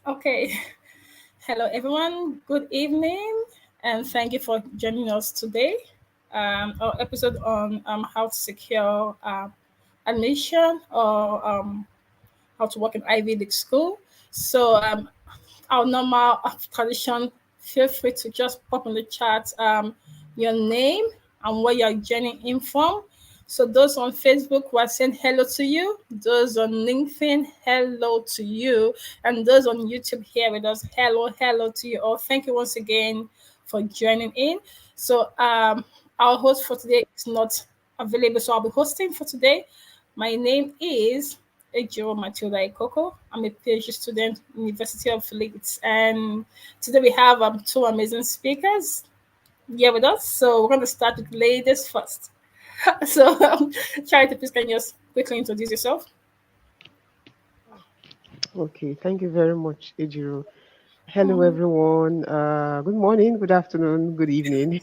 Okay. Hello, everyone. Good evening, and thank you for joining us today. Our episode on how to secure admission or how to work in Ivy League school. So, our normal tradition, feel free to just pop in the chat your name and where you're joining in from. So those on Facebook who are saying hello to you, those on LinkedIn, hello to you, and those on YouTube here with us, hello to you all. Thank you once again for joining in. So our host for today is not available, so I'll be hosting for today. My name is Ejiro Matilda Ikoko. I'm a PhD student, University of Leeds, and today we have two amazing speakers here with us. So we're going to start with ladies first. So, Charity, please can you just quickly introduce yourself? Okay, thank you very much, Ejiro. Hello, everyone. Good morning, good afternoon, good evening,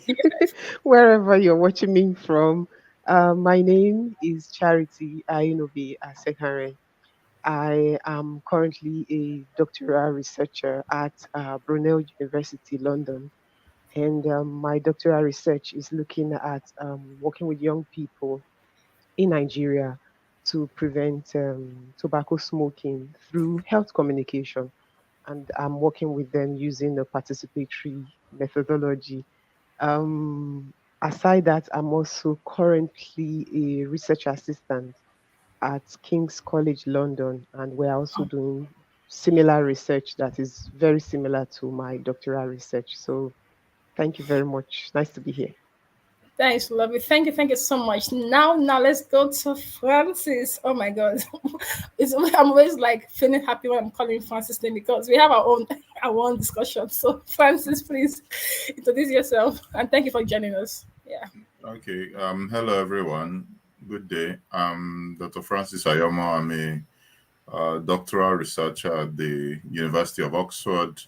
wherever you're watching me from. My name is Charity Ainobi Asekare. I am currently a doctoral researcher at Brunel University, London. And my doctoral research is looking at working with young people in Nigeria to prevent tobacco smoking through health communication. And I'm working with them using a participatory methodology. Um, Aside that, I'm also currently a research assistant at King's College London, and we're also doing similar research that is very similar to my doctoral research. So thank you very much. Nice to be here. That is lovely. Thank you so much. Now, let's go to Francis. Oh my God, I'm always like feeling happy when I'm calling Francis name because we have our own discussion. So, Francis, please introduce yourself and thank you for joining us. Yeah. Okay. Hello, everyone. Good day. I'm Dr. Francis Ayomo. I'm a doctoral researcher at the University of Oxford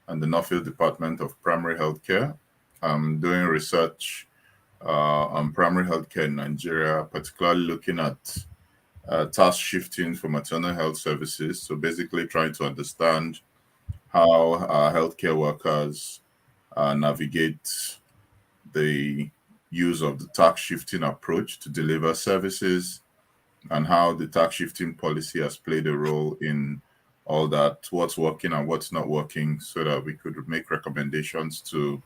and the Nuffield Department of Primary Healthcare. I'm doing research on primary healthcare in Nigeria, particularly looking at task shifting for maternal health services. So basically, trying to understand how healthcare workers navigate the use of the tax shifting approach to deliver services and how the tax shifting policy has played a role in all that, what's working and what's not working, so that we could make recommendations to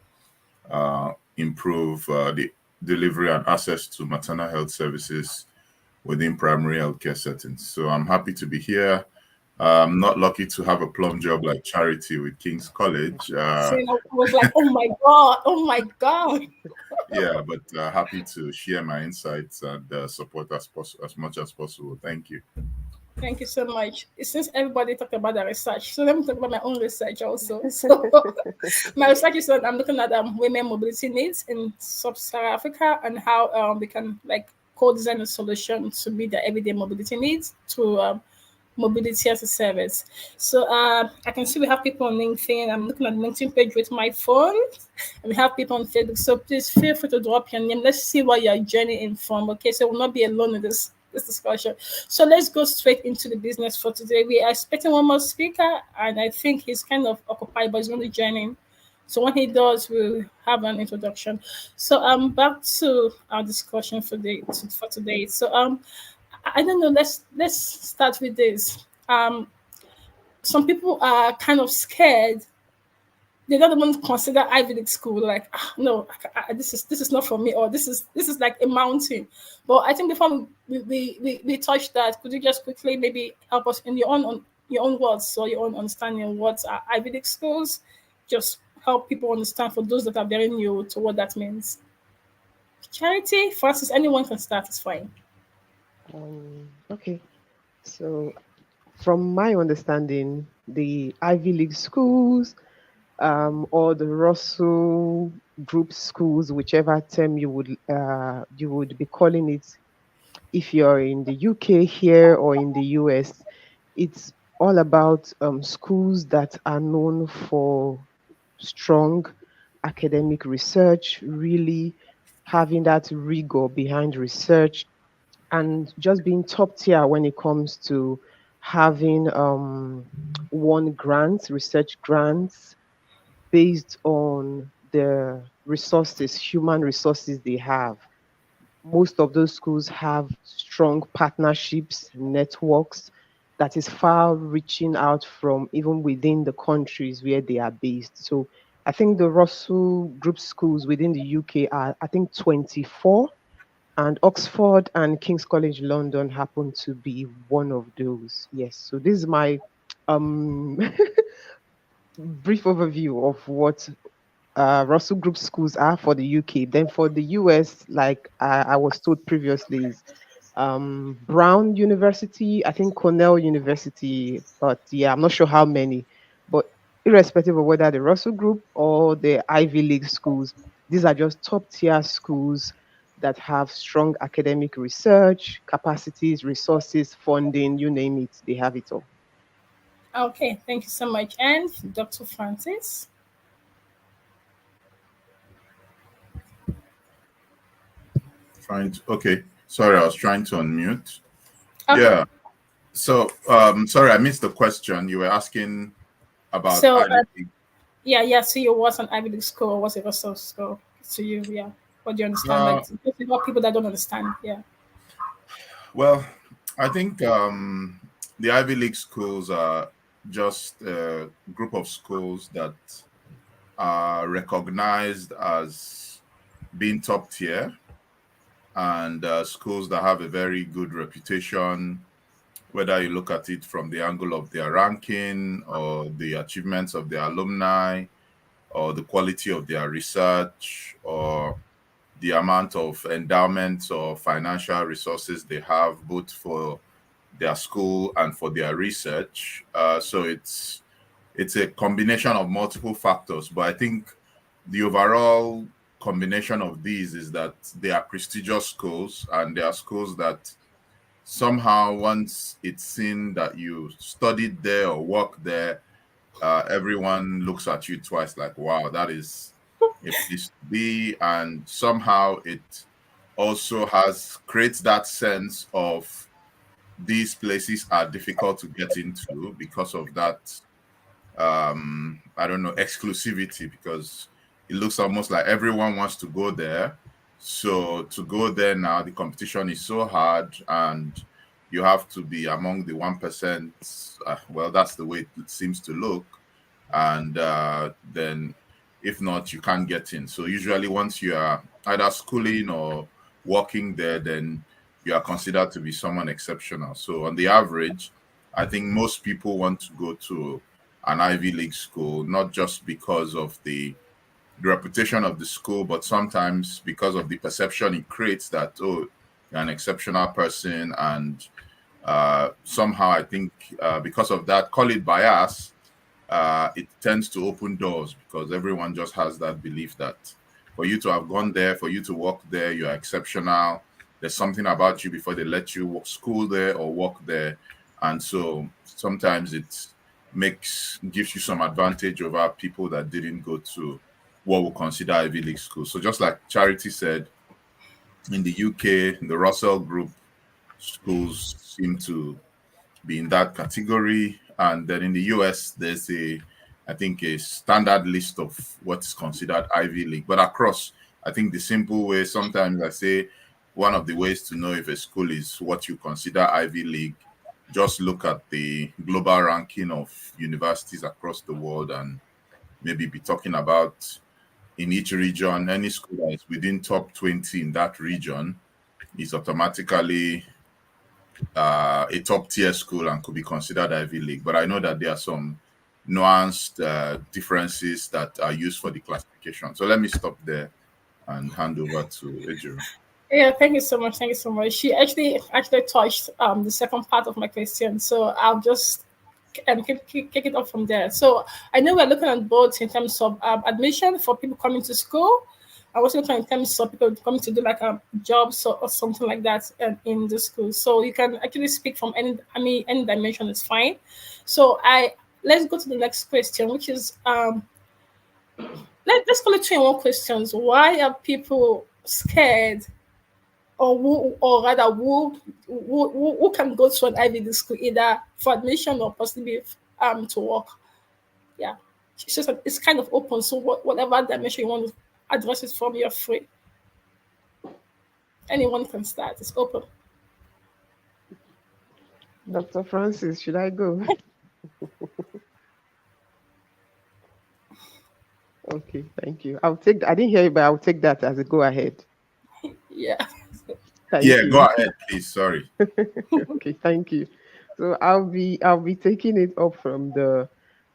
improve the delivery and access to maternal health services within primary healthcare settings. So I'm happy to be here. I'm not lucky to have a plum job like Charity with King's College. Saying I was like, oh my God. Yeah, but happy to share my insights and support as much as possible. Thank you. Thank you so much. Since everybody talked about the research, so let me talk about my own research also. So, my research is that I'm looking at women mobility needs in sub-Saharan Africa and how we can like co-design a solution to meet their everyday mobility needs to mobility as a service. So I can see we have people on LinkedIn. I'm looking at the LinkedIn page with my phone. And we have people on Facebook. So please feel free to drop your name. Let's see what you're journeying in from. Okay, so we'll not be alone in this discussion. So let's go straight into the business for today. We are expecting one more speaker, and I think he's kind of occupied, but he's going to join in. So when he does, we'll have an introduction. So back to our discussion for today. So I don't know. Let's start with this. Some people are kind of scared. They don't even consider Ivy League school. Like, no, this is not for me, or this is like a mountain. But I think before we touch that, could you just quickly maybe help us in your own words or your own understanding what are Ivy League schools? Just help people understand for those that are very new to what that means. Charity, Francis, anyone can start. It's fine. Okay, so from my understanding, the Ivy League schools or the Russell Group schools, whichever term you would be calling it, if you're in the UK here or in the US, it's all about schools that are known for strong academic research, really having that rigor behind research, and just being top tier when it comes to having won grants, research grants, based on the resources, human resources they have. Most of those schools have strong partnerships, networks that is far reaching out from even within the countries where they are based. So I think the Russell Group schools within the UK are, I think, 24, and Oxford and King's College London happen to be one of those. Yes. So this is my um brief overview of what Russell Group schools are for the UK. Then for the US, like I was told previously, is Brown University, I think Cornell University, but yeah, I'm not sure how many. But irrespective of whether the Russell Group or the Ivy League schools, these are just top tier schools that have strong academic research, capacities, resources, funding, you name it, they have it all. Okay, thank you so much. And Dr. Francis? Okay. Sorry, I was trying to unmute. Okay. Yeah. So, sorry, I missed the question. You were asking about So, Ivy League. yeah. So you was an Ivy League school or was it Russell school to you? Yeah. What do you understand? Like, this is what people that don't understand. Yeah. Well, I think the Ivy League schools are just a group of schools that are recognized as being top tier, and schools that have a very good reputation, whether you look at it from the angle of their ranking or the achievements of their alumni or the quality of their research or the amount of endowments or financial resources they have both for their school and for their research. So it's a combination of multiple factors, but I think the overall combination of these is that they are prestigious schools, and they are schools that somehow, once it's seen that you studied there or worked there, everyone looks at you twice, like, wow, that is a place to be. And somehow it also creates that sense of these places are difficult to get into because of that I don't know, exclusivity, because it looks almost like everyone wants to go there. So to go there now, the competition is so hard, and you have to be among the 1%. Well, that's the way it seems to look. And then if not, you can't get in. So usually once you are either schooling or working there, then you are considered to be someone exceptional. So on the average, I think most people want to go to an Ivy League school, not just because of the reputation of the school, but sometimes because of the perception it creates that, oh, you're an exceptional person. And somehow I think because of that, call it bias, it tends to open doors, because everyone just has that belief that for you to have gone there, for you to work there, you're exceptional. There's something about you before they let you school there or work there. And so sometimes it gives you some advantage over people that didn't go to what we consider Ivy League schools. So just like Charity said, in the UK, the Russell Group schools seem to be in that category. And then in the US, there's I think a standard list of what is considered Ivy League. But across, I think the simple way, sometimes I say one of the ways to know if a school is what you consider Ivy League, just look at the global ranking of universities across the world and maybe be talking about in each region, any school that is within top 20 in that region is automatically a top tier school and could be considered Ivy League. But I know that there are some nuanced differences that are used for the classification. So let me stop there and hand over to Ejiro. Yeah, thank you so much. Thank you so much. She actually touched the second part of my question, so I'll just kick it off from there. So I know we're looking at both in terms of admission for people coming to school. I was looking in terms of people coming to do like a job or something like that in the school. So you can actually speak from any dimension is fine. So let's go to the next question, which is let's call it 2 in 1 questions. Why are people scared, or rather who can go to an Ivy League school either for admission or possibly to work. Yeah, it's just it's kind of open. So whatever dimension you want to address it from, you're free. Anyone can start. It's open. Dr. Francis, should I go? Okay, thank you. I'll take. I didn't hear you, but I'll take that as a go ahead. Yeah. Thank Yeah, you. go ahead, please. Sorry. Okay, thank you. So I'll be taking it up from the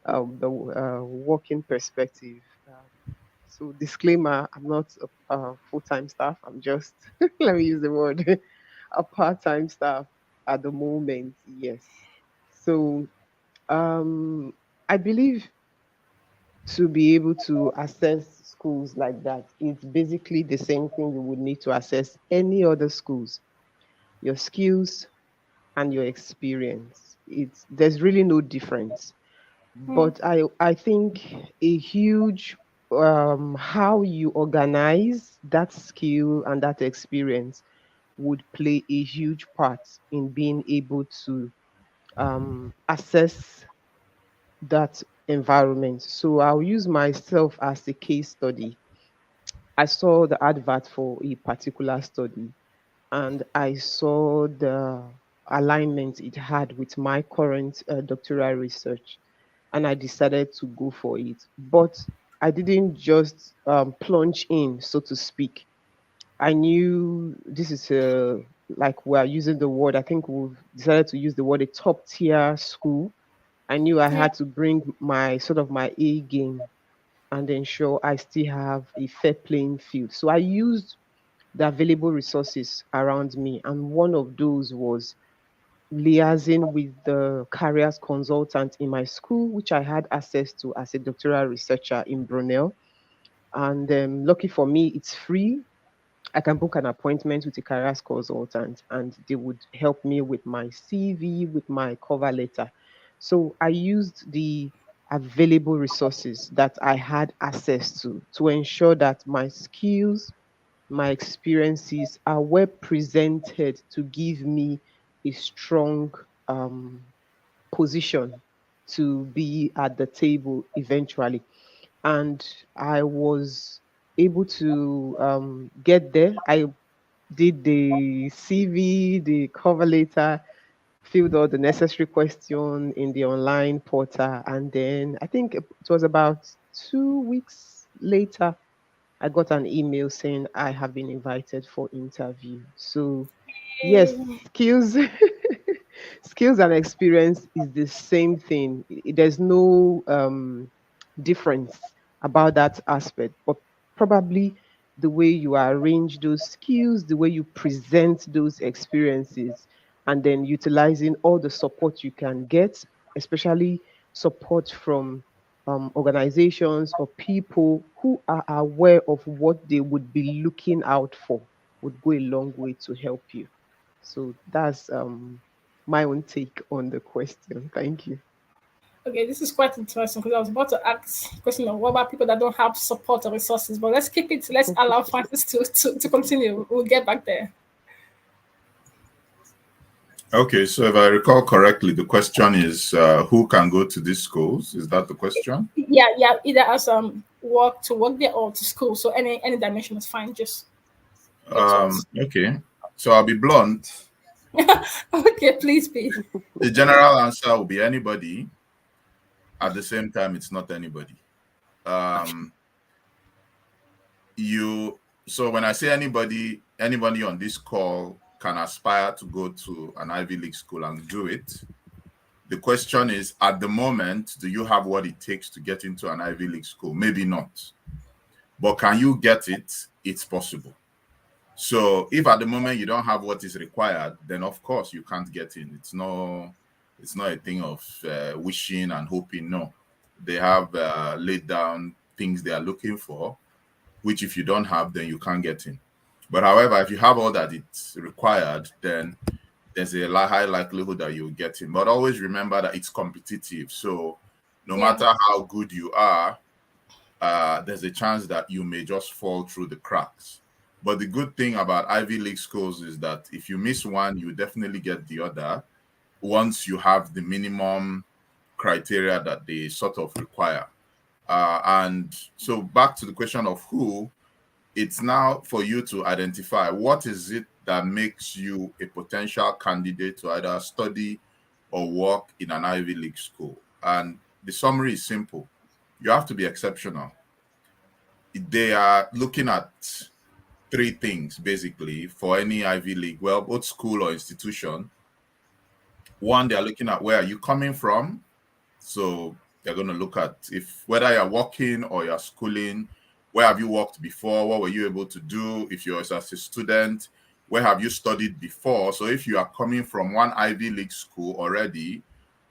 working perspective. So disclaimer: I'm not a full-time staff. I'm just let me use the word a part-time staff at the moment. Yes. So I believe to be able to assess schools like that, it's basically the same thing you would need to assess any other schools. Your skills and your experience. There's really no difference. Mm, But I think a huge how you organize that skill and that experience would play a huge part in being able to assess that environment. So I'll use myself as a case study. I saw the advert for a particular study and I saw the alignment it had with my current doctoral research, and I decided to go for it. But I didn't just plunge in, so to speak. I knew this is like we're using the word, I think we've decided to use the word a top tier school. I knew I yeah. had to bring my sort of my A game and ensure I still have a fair playing field. So I used the available resources around me. And one of those was liaising with the careers consultant in my school, which I had access to as a doctoral researcher in Brunel. And lucky for me, it's free. I can book an appointment with a careers consultant and they would help me with my CV, with my cover letter. So I used the available resources that I had access to ensure that my skills, my experiences are well presented to give me a strong um, position to be at the table eventually. And I was able to get there. I did the CV, the cover letter, filled all the necessary question in the online portal, and then I think it was about 2 weeks later I got an email saying I have been invited for interview. So, yes, skills, skills and experience is the same thing. There's no difference about that aspect, but probably the way you arrange those skills, the way you present those experiences, and then utilizing all the support you can get, especially support from organizations or people who are aware of what they would be looking out for would go a long way to help you. So that's my own take on the question. Thank you. Okay, this is quite interesting because I was about to ask a question of what about people that don't have support or resources, but let's keep it. Let's allow Francis to continue. We'll get back there. Okay, so if I recall correctly, the question is who can go to these schools? Is that the question? Yeah, yeah. Either as work to work there or to school. So any dimension is fine. Just get to us. Okay, so I'll be blunt. Okay, please be. The general answer will be anybody. At the same time, it's not anybody. So when I say anybody on this call can aspire to go to an Ivy League school and do it. The question is, at the moment, do you have what it takes to get into an Ivy League school? Maybe not. But can you get it? It's possible. So if at the moment you don't have what is required, then of course you can't get in. It's not a thing of wishing and hoping. No, they have laid down things they are looking for, which if you don't have, then you can't get in. But however, if you have all that it's required, then there's a high likelihood that you'll get in. But always remember that it's competitive. So no matter how good you are, there's a chance that you may just fall through the cracks. But the good thing about Ivy League schools is that if you miss one, you definitely get the other once you have the minimum criteria that they sort of require. And so back to the question of who, it's now for you to identify what is it that makes you a potential candidate to either study or work in an Ivy League school. And the summary is simple. You have to be exceptional. They are looking at three things basically for any Ivy League, well, both school or institution. One, they're looking at where are you coming from. So they're going to look at if whether you're working or you're schooling, where have you worked before? What were you able to do? If you're as a student, where have you studied before? So if you are coming from one Ivy League school already,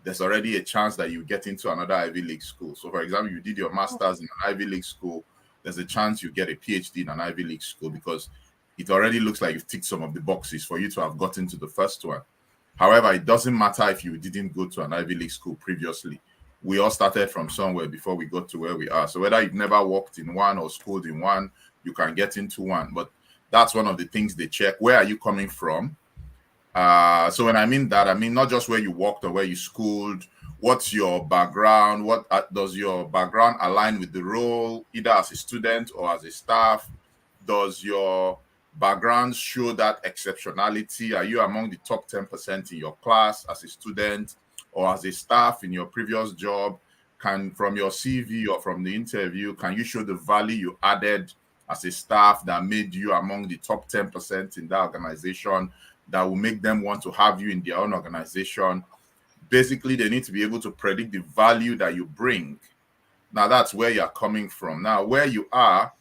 there's already a chance that you get into another Ivy League school. So for example, you did your master's in an Ivy League school, there's a chance you get a PhD in an Ivy League school because it already looks like you've ticked some of the boxes for you to have gotten to the first one. However, it doesn't matter if you didn't go to an Ivy League school previously. We all started from somewhere before we got to where we are. So whether you've never worked in one or schooled in one, you can get into one. But that's one of the things they check. Where are you coming from? So when I mean that, I mean not just where you worked or where you schooled. What's your background? What does your background align with the role, either as a student or as a staff? Does your background show that exceptionality? Are you among the top 10% in your class as a student or as a staff in your previous job? Can, from your CV or from the interview, can you show the value you added as a staff that made you among the top 10% in that organization, that will make them want to have you in their own organization? Basically, they need to be able to predict the value that you bring. Now, that's where you're coming from. Now, where you are,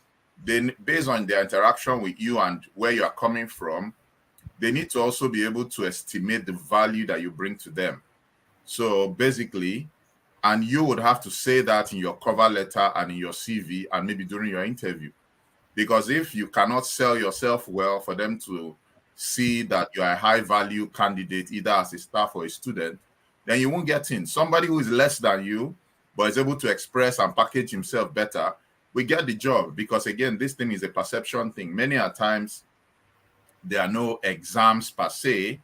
then based on their interaction with you and where you are coming from, they need to also be able to estimate the value that you bring to them. So basically, and you would have to say that in your cover letter and in your CV and maybe during your interview. Because if you cannot sell yourself well for them to see that you're a high value candidate, either as a staff or a student, then you won't get in. Somebody who is less than you, but is able to express and package himself better, we get the job. Because again, this thing is a perception thing. Many a times, there are no exams per se,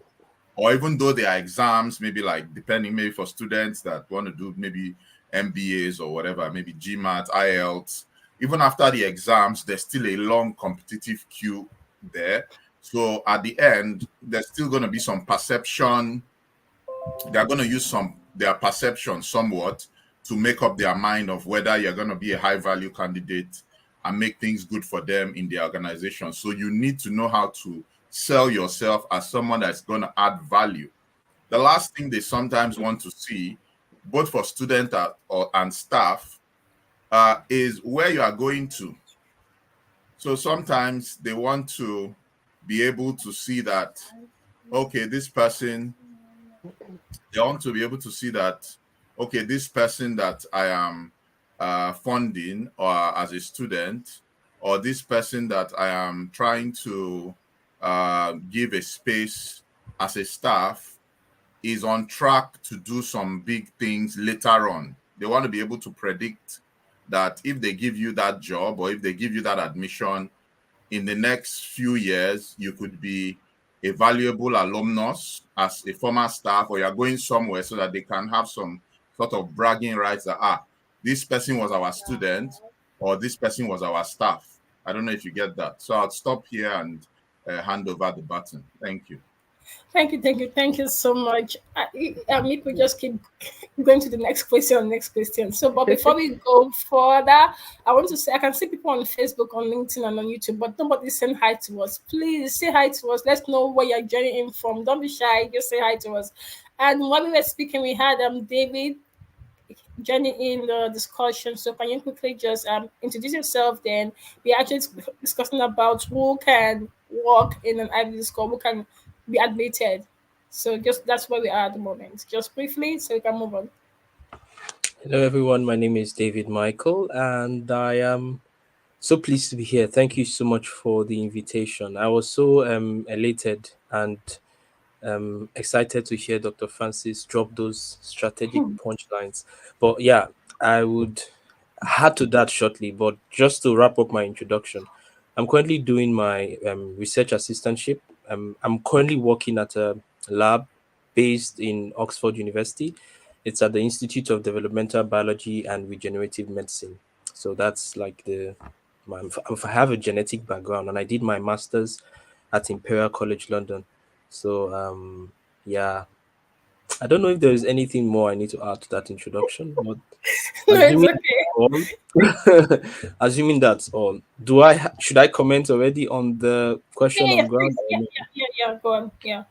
or even though there are exams, maybe like depending, maybe for students that want to do maybe MBAs or whatever, maybe GMAT, IELTS, even after the exams, there's still a long competitive queue there. So at the end, there's still going to be some perception. They're going to use their perception somewhat to make up their mind of whether you're going to be a high value candidate and make things good for them in the organization. So you need to know how to sell yourself as someone that's going to add value. The last thing they sometimes want to see, both for students and staff, is where you are going to. So sometimes they want to be able to see that, okay, this person, they want to be able to see that, okay, this person that I am funding or as a student, or this person that I am trying to give a space as a staff is on track to do some big things later on. They want to be able to predict that if they give you that job or if they give you that admission, in the next few years, you could be a valuable alumnus as a former staff, or you're going somewhere so that they can have some sort of bragging rights that, this person was our student or this person was our staff. I don't know if you get that. So I'll stop here and hand over the baton. Thank you. Thank you so much. We could just keep going to the next question. So, but before we go further, I want to say I can see people on Facebook, on LinkedIn, and on YouTube, but nobody send hi to us. Please say hi to us. Let's know where you're joining from. Don't be shy. Just say hi to us. And while we were speaking, we had David joining in the discussion. So can you quickly just introduce yourself? Then we're actually discussing about who can work in an Ivy League school, who can be admitted. So just that's where we are at the moment. Just briefly, so we can move on. Hello, everyone. My name is David Michael, and I am so pleased to be here. Thank you so much for the invitation. I was so elated and excited to hear Dr. Francis drop those strategic punchlines. But yeah, I would add to that shortly. But just to wrap up my introduction, I'm currently doing my research assistantship. I'm currently working at a lab based in Oxford University, It's at the Institute of Developmental Biology and Regenerative Medicine. So that's like I have a genetic background, and I did my master's at Imperial College London. So yeah, I don't know if there is anything more I need to add to that introduction, but No, it's assuming okay. all, assuming that's all, should I comment already on the question Yeah, on ground? please. Yeah. Go on. Yeah.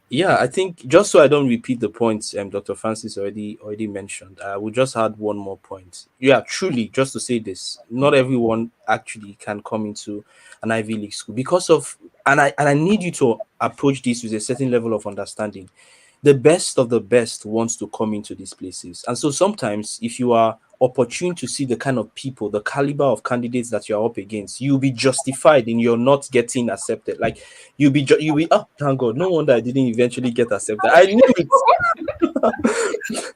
Yeah, I think just so I don't repeat the points Dr. Francis already mentioned, I will just add one more point. Yeah, truly, just to say this, not everyone actually can come into an Ivy League school because of, and I need you to approach this with a certain level of understanding. The best of the best wants to come into these places, and so sometimes if you are opportune to see the kind of people, the caliber of candidates that you're up against, you'll be justified in your not getting accepted. Like you'll be, oh thank God, no wonder I didn't eventually get accepted. I knew it.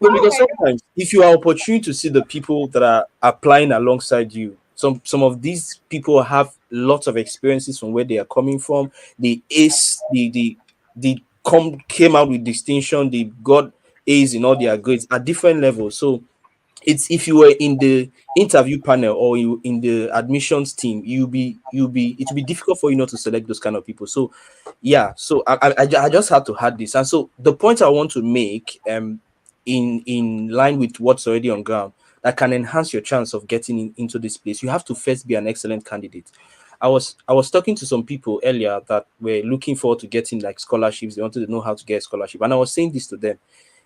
No, because sometimes if you are opportune to see the people that are applying alongside you, some of these people have lots of experiences from where they are coming from. They ace the came out with distinction. They got A's in all their grades at different levels. So it's, if you were in the interview panel or you in the admissions team, it will be difficult for you not to select those kind of people. So yeah, so I just had to add this. And so the point I want to make in line with what's already on ground that can enhance your chance of getting into this place, you have to first be an excellent candidate. I was talking to some people earlier that were looking forward to getting like scholarships. They wanted to know how to get a scholarship, and I was saying this to them: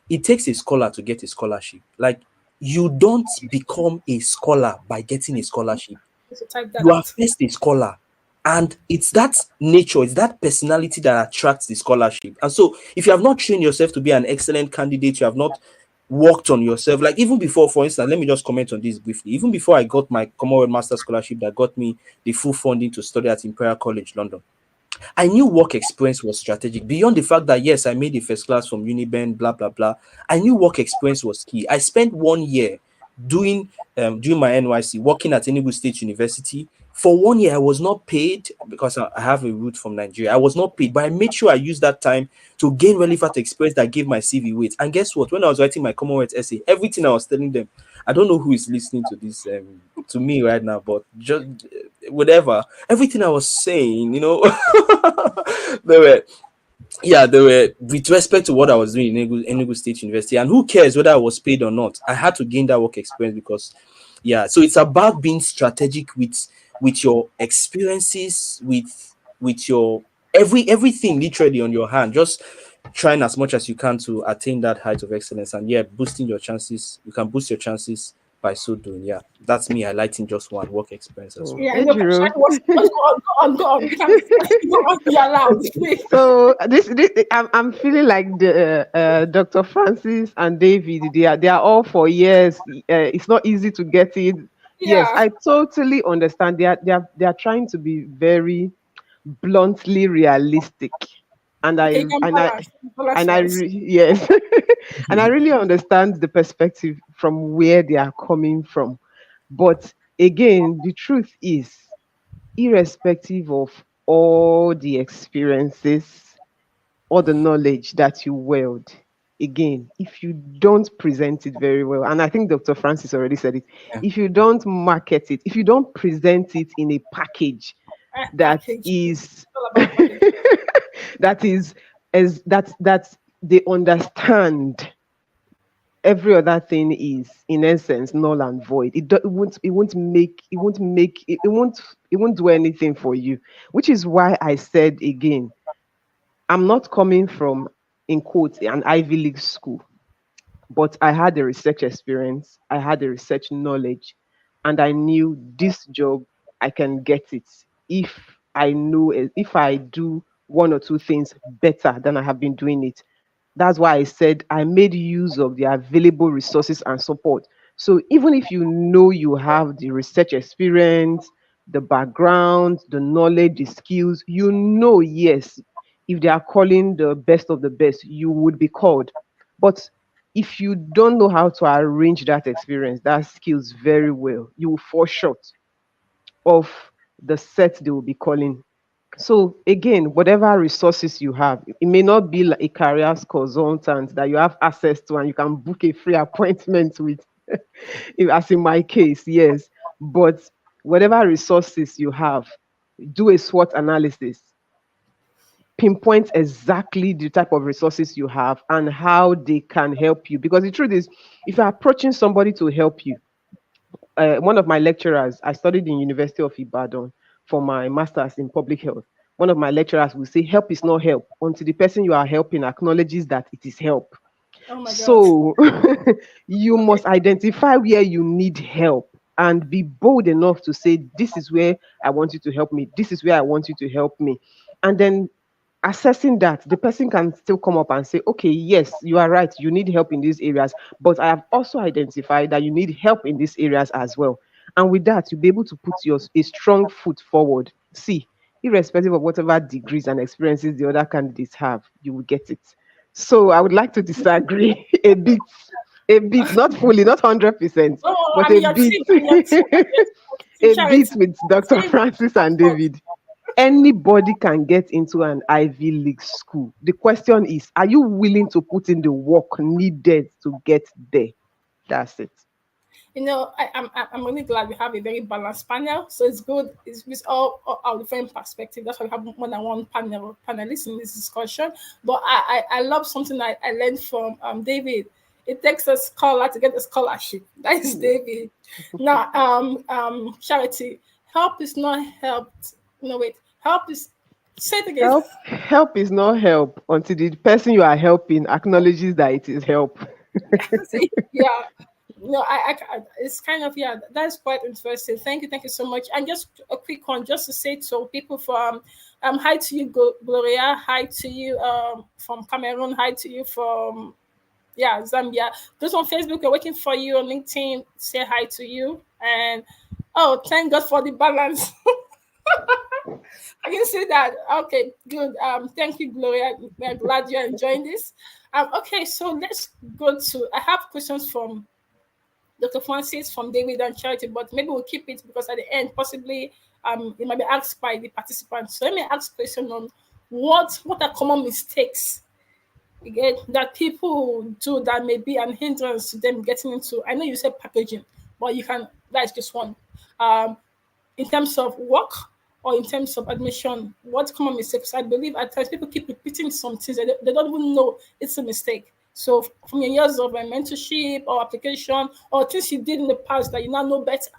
it takes a scholar to get a scholarship. Like, you don't become a scholar by getting a scholarship. So type that You are out. first a scholar, and it's that nature, it's that personality that attracts the scholarship. And so if you have not trained yourself to be an excellent candidate, you have not worked on yourself, like even before, for instance, let me just comment on this briefly. Even before I got my Commonwealth Master Scholarship that got me the full funding to study at Imperial College London, I knew work experience was strategic. Beyond the fact that yes, I made the first class from Uniben, blah blah blah, I knew work experience was key. I spent 1 year doing my NYC, working at Enugu State University. For 1 year, I was not paid because I have a root from Nigeria. I was not paid, but I made sure I used that time to gain relevant experience that gave my CV weight. And guess what? When I was writing my Commonwealth essay, everything I was telling them, I don't know who is listening to this to me right now, but just whatever, everything I was saying, they were, they were with respect to what I was doing in Enugu State University. And who cares whether I was paid or not? I had to gain that work experience because, so it's about being strategic with your experiences, with your everything literally on your hand, just trying as much as you can to attain that height of excellence. And boosting your chances. You can boost your chances by so doing. Yeah, that's me highlighting just one work experience as well. Yeah, I know. Ejiro. Go on. You can go on. Be allowed. Please. So this I'm feeling like the Dr. Francis and David, they are all for years. It's not easy to get it. Yes, Yeah. I totally understand. They are trying to be very bluntly realistic, and Okay, I you can and I balance and I yours. yes, and I really understand the perspective from where they are coming from. But again, the truth is, irrespective of all the experiences, all the knowledge that you wield, again, if you don't present it very well, and I think Dr. Francis already said it, Yeah. if you don't market it, if you don't present it in a package that Package. is It's all about package. that is as that they understand, every other thing is in essence null and void. It won't do anything for you, which is why I said again, I'm not coming from, in quotes, an Ivy League school, but I had a research experience, I had a research knowledge, and I knew this job, I can get it if if I do one or two things better than I have been doing it. That's why I said I made use of the available resources and support. So even if you know you have the research experience, the background, the knowledge, the skills, yes, if they are calling the best of the best, you would be called. But if you don't know how to arrange that experience, that skills very well, you will fall short of the set they will be calling. So again, whatever resources you have, it may not be like a careers consultant that you have access to and you can book a free appointment with, as in my case, yes. But whatever resources you have, do a SWOT analysis, pinpoint exactly the type of resources you have and how they can help you. Because the truth is, if you're approaching somebody to help you, one of my lecturers, I studied in University of Ibadan for my master's in public health. One of my lecturers will say, help is not help until the person you are helping acknowledges that it is help. Oh my God. So you must identify where you need help and be bold enough to say, this is where I want you to help me. This is where I want you to help me. And then assessing that, the person can still come up and say, okay, yes, you are right, you need help in these areas, but I have also identified that you need help in these areas as well. And with that, you'll be able to put a strong foot forward. See, irrespective of whatever degrees and experiences the other candidates have, you will get it. So I would like to disagree a bit, not fully, not 100%, Oh, but I'm a your bit, team. I'm your team. a bit with Dr. Francis and David. Anybody can get into an Ivy League school. The question is, are you willing to put in the work needed to get there? That's it. You know, I'm really glad we have a very balanced panel. So it's good. It's with all our different perspectives. That's why we have more than one panelist in this discussion. But I love something I learned from David. It takes a scholar to get a scholarship. That is David. Now, Charity, help is not helped. No, wait. Help is, say it again. Help is not help until the person you are helping acknowledges that it is help. Yeah. No, it's kind of, yeah, that's quite interesting. Thank you so much. And just a quick one, just to say to people from hi to you, Gloria, hi to you from Cameroon, hi to you from Zambia. Those on Facebook are waiting for you, on LinkedIn, say hi to you. And oh, thank God for the balance. I can see that. Okay, good. Thank you, Gloria. We're glad you're enjoying this. Okay, so let's go to, I have questions from Dr. Francis, from David and Charity, but maybe we'll keep it because at the end, possibly it might be asked by the participants. So let me ask a question on what are common mistakes again that people do that may be an hindrance to them getting into. I know you said packaging, but that's just one. In terms of work or in terms of admission, what common mistakes? I believe at times people keep repeating some things that they don't even know it's a mistake. So from your years of mentorship or application or things you did in the past that you now know better.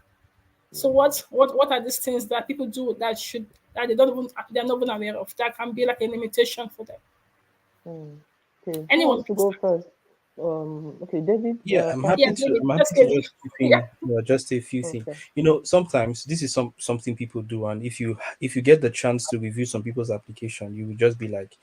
So what are these things that people do that they're not even aware of that can be like a limitation for them? Okay. Anyone Who wants to go first? Okay, David. Yeah, I'm happy to. David, I'm happy to just chip in, just say a few Okay. things. You know, sometimes this is something people do, and if you get the chance to review some people's application, you will just be like,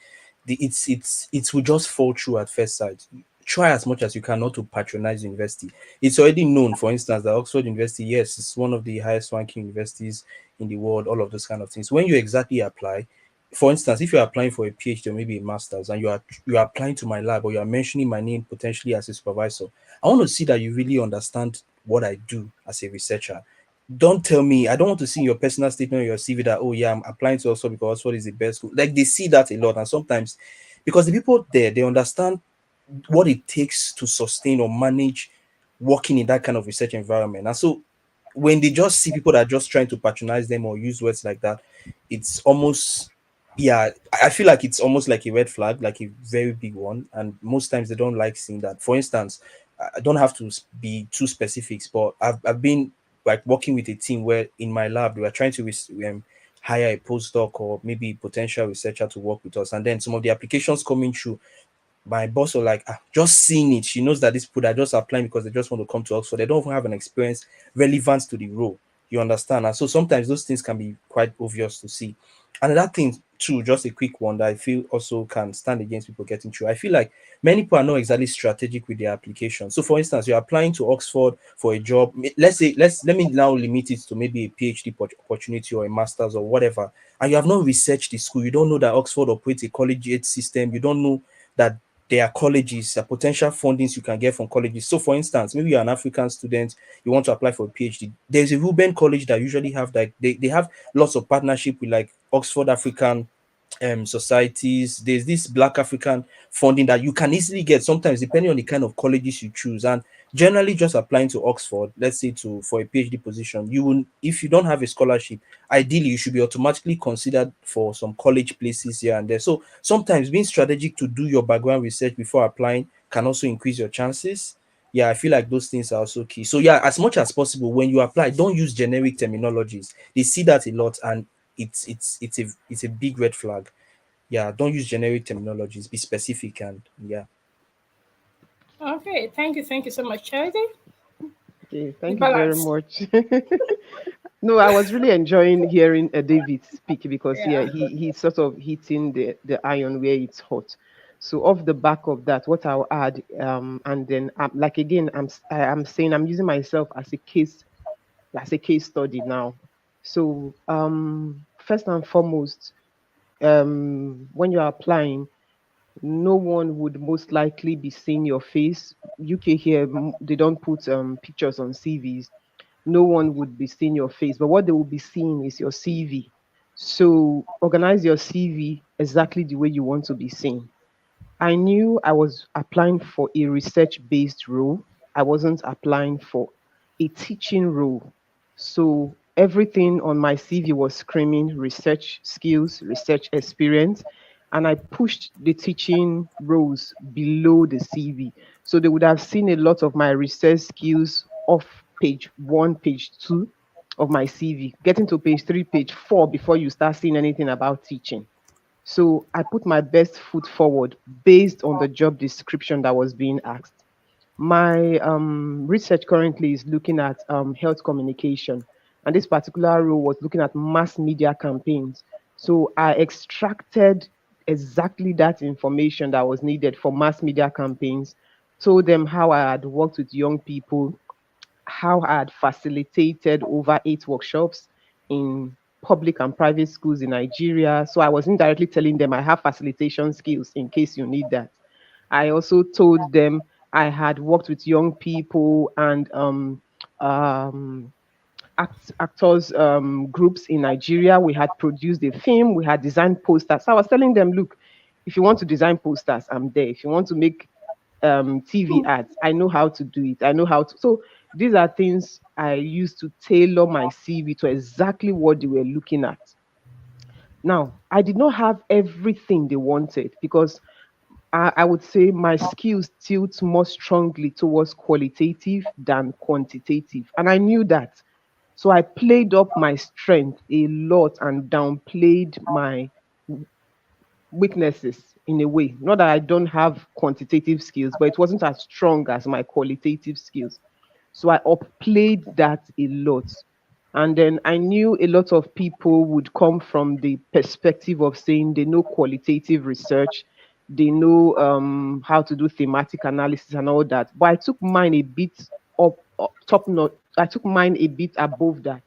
it will just fall through at first sight. Try as much as you can not to patronize university. It's already known, for instance, that Oxford University, yes, it's one of the highest ranking universities in the world, all of those kind of things. When you exactly apply, for instance, if you're applying for a PhD or maybe a master's and you are applying to my lab or you are mentioning my name potentially as a supervisor, I want to see that you really understand what I do as a researcher. Don't tell me, I don't want to see your personal statement or your CV that, oh yeah, I'm applying to Oxford because Oxford is the best school. Like they see that a lot, and sometimes because the people there, they understand what it takes to sustain or manage working in that kind of research environment. And so when they just see people that are just trying to patronize them or use words like that, it's almost, yeah, I feel like it's almost like a red flag, like a very big one. And most times they don't like seeing that. For instance, I don't have to be too specifics, but I've been like working with a team where in my lab we were trying to hire a postdoc or maybe potential researcher to work with us, and then some of the applications coming through, my boss was like, just seeing it, she knows that these people are just applying because they just want to come to Oxford. They don't even have an experience relevant to the role. You understand? And so sometimes those things can be quite obvious to see. Another thing too, just a quick one that I feel also can stand against people getting through. I feel like many people are not exactly strategic with their application. So for instance, you're applying to Oxford for a job. Let me now limit it to maybe a PhD opportunity or a master's or whatever. And you have not researched the school. You don't know that Oxford operates a collegiate system. You don't know that there are colleges, potential fundings you can get from colleges. So, for instance, maybe you're an African student, you want to apply for a PhD. There's a Ruben College that usually have like they have lots of partnership with like Oxford African societies. There's this Black African funding that you can easily get sometimes depending on the kind of colleges you choose. And generally, just applying to Oxford, let's say to for a PhD position, you will, if you don't have a scholarship, ideally you should be automatically considered for some college places here and there. So sometimes being strategic to do your background research before applying can also increase your chances. Yeah, I feel like those things are also key. So yeah, as much as possible when you apply, don't use generic terminologies. They see that a lot, and it's a big red flag. Yeah, don't use generic terminologies. Be specific, and yeah. Okay, thank you so much, Charity. Okay, The thank you very balance. much. No, I was really enjoying hearing David speak because yeah, Yeah. he's sort of hitting the iron where it's hot. So off the back of that, what I'll add, and then like again, I'm saying I'm using myself as a case study now. So first and foremost, when you're applying, no one would most likely be seeing your face. UK here, they don't put pictures on CVs. No one would be seeing your face, but what they will be seeing is your CV. So organize your CV exactly the way you want to be seen. I knew I was applying for a research based role. I wasn't applying for a teaching role. So everything on my CV was screaming research skills, research experience. And I pushed the teaching roles below the CV. So they would have seen a lot of my research skills off page one, page two of my CV, getting to page three, page four before you start seeing anything about teaching. So I put my best foot forward based on the job description that was being asked. My research currently is looking at health communication, and this particular role was looking at mass media campaigns. So I extracted exactly that information that was needed for mass media campaigns, told them how I had worked with young people, how I had facilitated over 8 workshops in public and private schools in Nigeria. So I was indirectly telling them I have facilitation skills in case you need that. I also told them I had worked with young people and um, actors groups in Nigeria. We had produced a film, we had designed posters. So I was telling them, look, if you want to design posters, I'm there. If you want to make TV ads, I know how to do it. I know how to. So these are things I used to tailor my CV to exactly what they were looking at. Now, I did not have everything they wanted because I would say my skills tilt more strongly towards qualitative than quantitative. And I knew that. So I played up my strength a lot and downplayed my weaknesses in a way. Not that I don't have quantitative skills, but it wasn't as strong as my qualitative skills. So I upplayed that a lot. And then I knew a lot of people would come from the perspective of saying they know qualitative research, they know how to do thematic analysis and all that. But I took mine a bit up top note. I took mine a bit above that.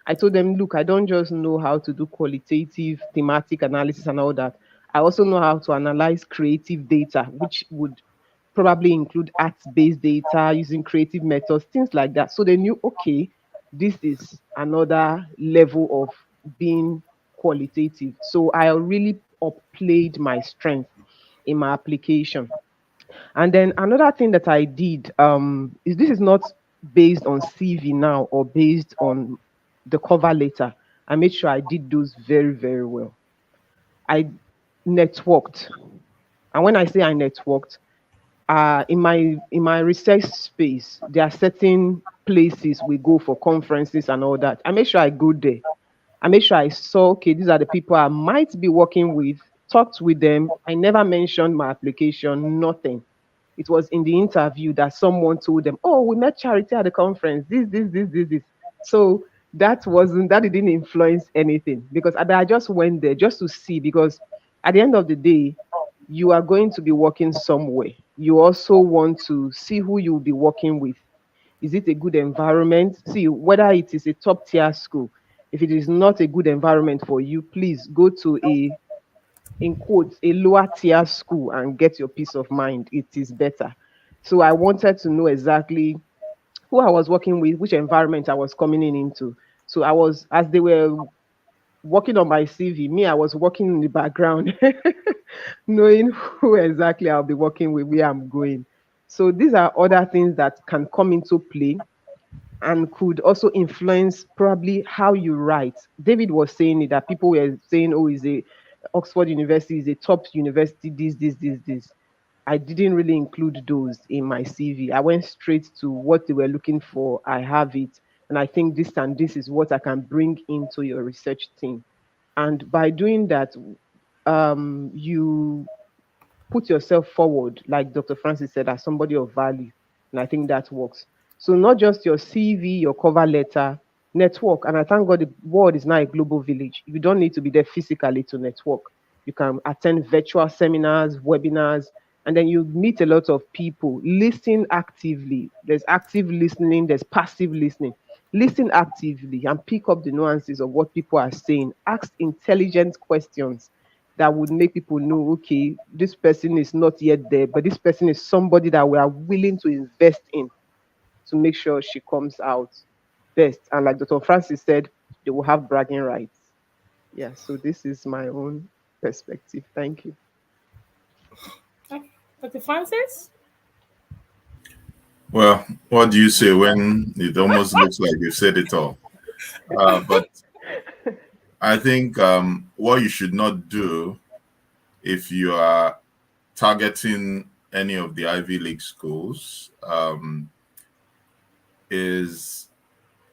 I told them, look, I don't just know how to do qualitative thematic analysis and all that. I also know how to analyze creative data, which would probably include arts-based data using creative methods, things like that. So they knew, okay, this is another level of being qualitative. So I really upplayed my strength in my application. And then another thing that I did is this is not based on CV now or based on the cover letter. I made sure I did those very, very well. I networked. And when I say I networked, in my research space, there are certain places we go for conferences and all that. I make sure I go there. I make sure I saw, okay, these are the people I might be working with, talked with them. I never mentioned my application, nothing. It was in the interview that someone told them, oh, we met Charity at the conference, this. So that didn't influence anything because I just went there just to see because at the end of the day, you are going to be working somewhere. You also want to see who you'll be working with. Is it a good environment? See, whether it is a top tier school, if it is not a good environment for you, please go to a in quotes, a lower tier school and get your peace of mind, it is better. So I wanted to know exactly who I was working with, which environment I was coming in into. So I was, as they were working on my CV, me, I was working in the background, knowing who exactly I'll be working with, where I'm going. So these are other things that can come into play and could also influence probably how you write. David was saying it, that people were saying, "Oh, is a Oxford University is a top university. This." I didn't really include those in my CV. I went straight to what they were looking for. I have it, and I think this and this is what I can bring into your research team. And by doing that, you put yourself forward, like Dr. Francis said, as somebody of value. And I think that works. So not just your CV, your cover letter, network. And I thank God the world is now a global village. You don't need to be there physically to network. You can attend virtual seminars, webinars, and then you meet a lot of people. Listen actively. There's active listening, there's passive listening. Listen actively and pick up the nuances of what people are saying. Ask intelligent questions that would make people know, okay, this person is not yet there, but this person is somebody that we are willing to invest in to make sure she comes out best. And like Dr. Francis said, they will have bragging rights. Yeah, so this is my own perspective. Thank you. Dr. Francis? Well, what do you say when it almost looks like you've said it all? But I think what you should not do if you are targeting any of the Ivy League schools is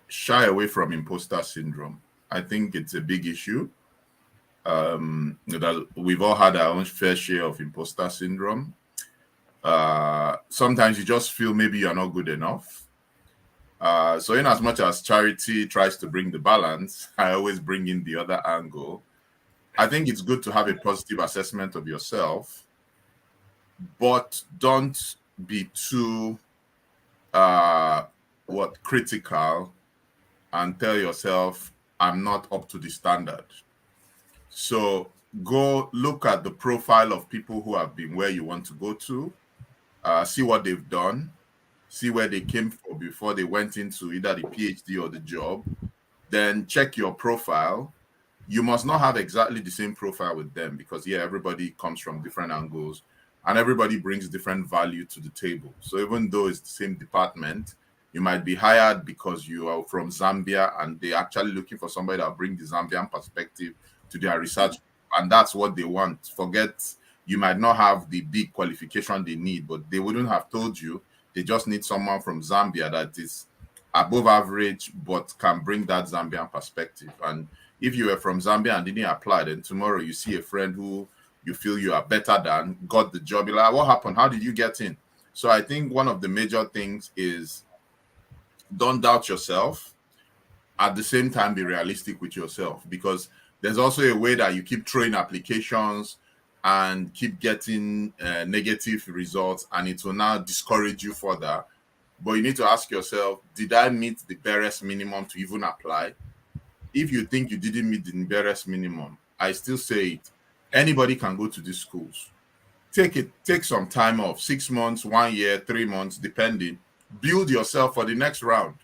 shy away from imposter syndrome. I think it's a big issue. That we've all had our own fair share of imposter syndrome. Sometimes you just feel maybe you're not good enough. So in as much as charity tries to bring the balance, I always bring in the other angle. I think it's good to have a positive assessment of yourself, but don't be too critical and tell yourself, I'm not up to the standard. So go look at the profile of people who have been where you want to go to, see what they've done, see where they came from before they went into either the PhD or the job, then check your profile. You must not have exactly the same profile with them because, yeah, everybody comes from different angles and everybody brings different value to the table. So even though it's the same department, you might be hired because you are from Zambia and they're actually looking for somebody that brings the Zambian perspective to their research. And that's what they want. Forget, you might not have the big qualification they need, but they wouldn't have told you. They just need someone from Zambia that is above average, but can bring that Zambian perspective. And if you were from Zambia and didn't apply, then tomorrow you see a friend who you feel you are better than, got the job. You're like, what happened? How did you get in? So I think one of the major things is don't doubt yourself. At the same time, be realistic with yourself, because there's also a way that you keep throwing applications and keep getting negative results, and it will now discourage you further. But you need to ask yourself, did I meet the barest minimum to even apply? If you think you didn't meet the barest minimum, I still say it. Anybody can go to these schools. Take some time off, 6 months, 1 year, 3 months, depending. Build yourself for the next round.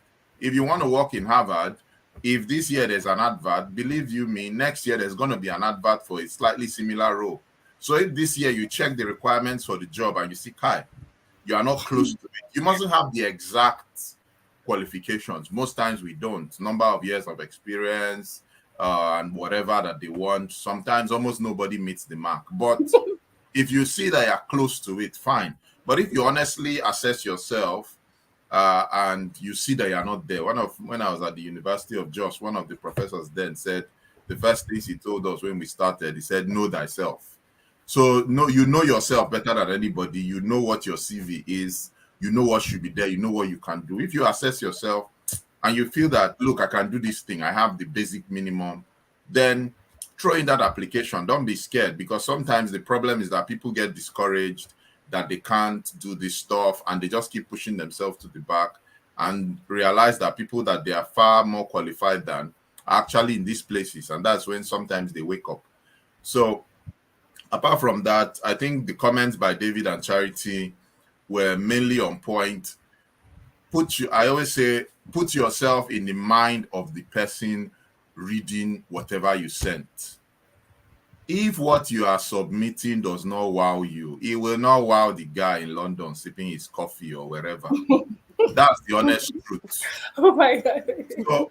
If you want to work in Harvard, if this year there's an advert, believe you me, next year there's going to be an advert for a slightly similar role. So if this year you check the requirements for the job and you see, Kai, you are not close to it, you mustn't have the exact qualifications. Most times we don't. Number of years of experience and whatever that they want. Sometimes almost nobody meets the mark. But if you see that you're close to it, fine. But if you honestly assess yourself and you see that you're not there, when I was at the University of Jos, one of the professors then said, the first things he told us when we started, he said, know thyself. So no, you know yourself better than anybody. You know what your CV is. You know what should be there. You know what you can do. If you assess yourself and you feel that, look, I can do this thing, I have the basic minimum, then throw in that application. Don't be scared, because sometimes the problem is that people get discouraged that they can't do this stuff and they just keep pushing themselves to the back and realize that people that they are far more qualified than are actually in these places. And that's when sometimes they wake up. So apart from that, I think the comments by David and Charity were mainly on point. I always say, put yourself in the mind of the person reading whatever you sent. If what you are submitting does not wow you, it will not wow the guy in London sipping his coffee or wherever. That's the honest truth. Oh my God. So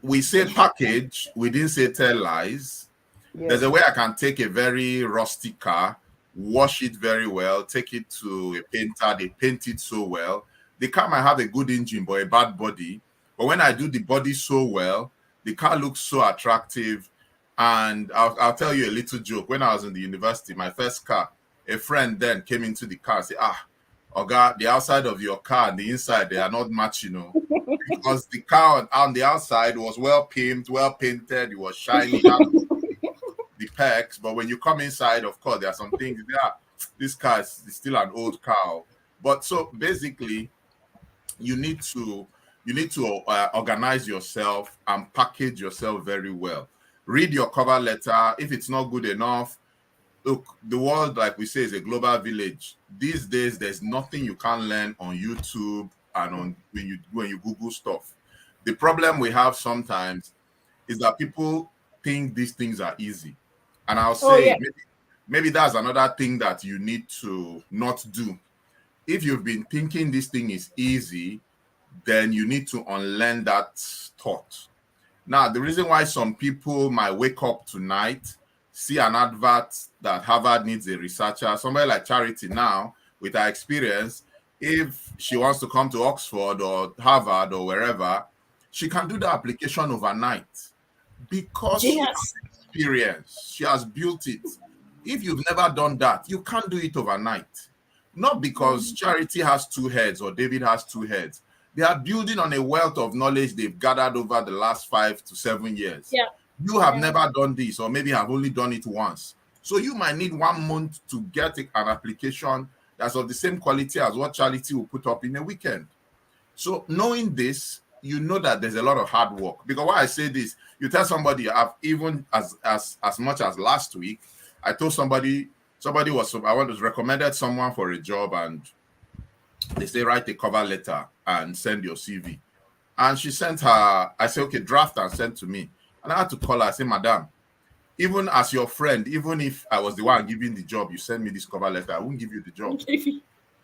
we say package, we didn't say tell lies. Yeah. There's a way I can take a very rusty car, wash it very well, take it to a painter, they paint it so well. The car might have a good engine but a bad body. But when I do the body so well, the car looks so attractive. And I'll tell you a little joke. When I was in the university, my first car, a friend then came into the car and said, Oga, the outside of your car and the inside, they are not matching, because the car on the outside was well painted, it was shiny, the pecs. But when you come inside, of course, there are some things. This car is still an old car. But so basically, you need to organize yourself and package yourself very well. Read your cover letter. If it's not good enough, look, the world, like we say, is a global village. These days, there's nothing you can't learn on YouTube and on when you Google stuff. The problem we have sometimes is that people think these things are easy. And I'll say maybe that's another thing that you need to not do. If you've been thinking this thing is easy, then you need to unlearn that thought. Now, the reason why some people might wake up tonight, see an advert that Harvard needs a researcher, somebody like Charity now, with her experience, if she wants to come to Oxford or Harvard or wherever, she can do the application overnight because she has experience. She has built it. If you've never done that, you can't do it overnight. Not because Charity has two heads or David has two heads. They are building on a wealth of knowledge they've gathered over the last 5 to 7 years. Yeah. You have never done this, or maybe have only done it once. So you might need 1 month to get an application that's of the same quality as what Charity will put up in a weekend. So knowing this, you know that there's a lot of hard work. Because why I say this, you tell somebody, I've even as much as last week, I told somebody recommended someone for a job, and they say write a cover letter and send your CV. And she sent her, I said, okay, draft and send to me. And I had to call her, I said, madam, even as your friend, even if I was the one giving the job, you send me this cover letter, I won't give you the job. And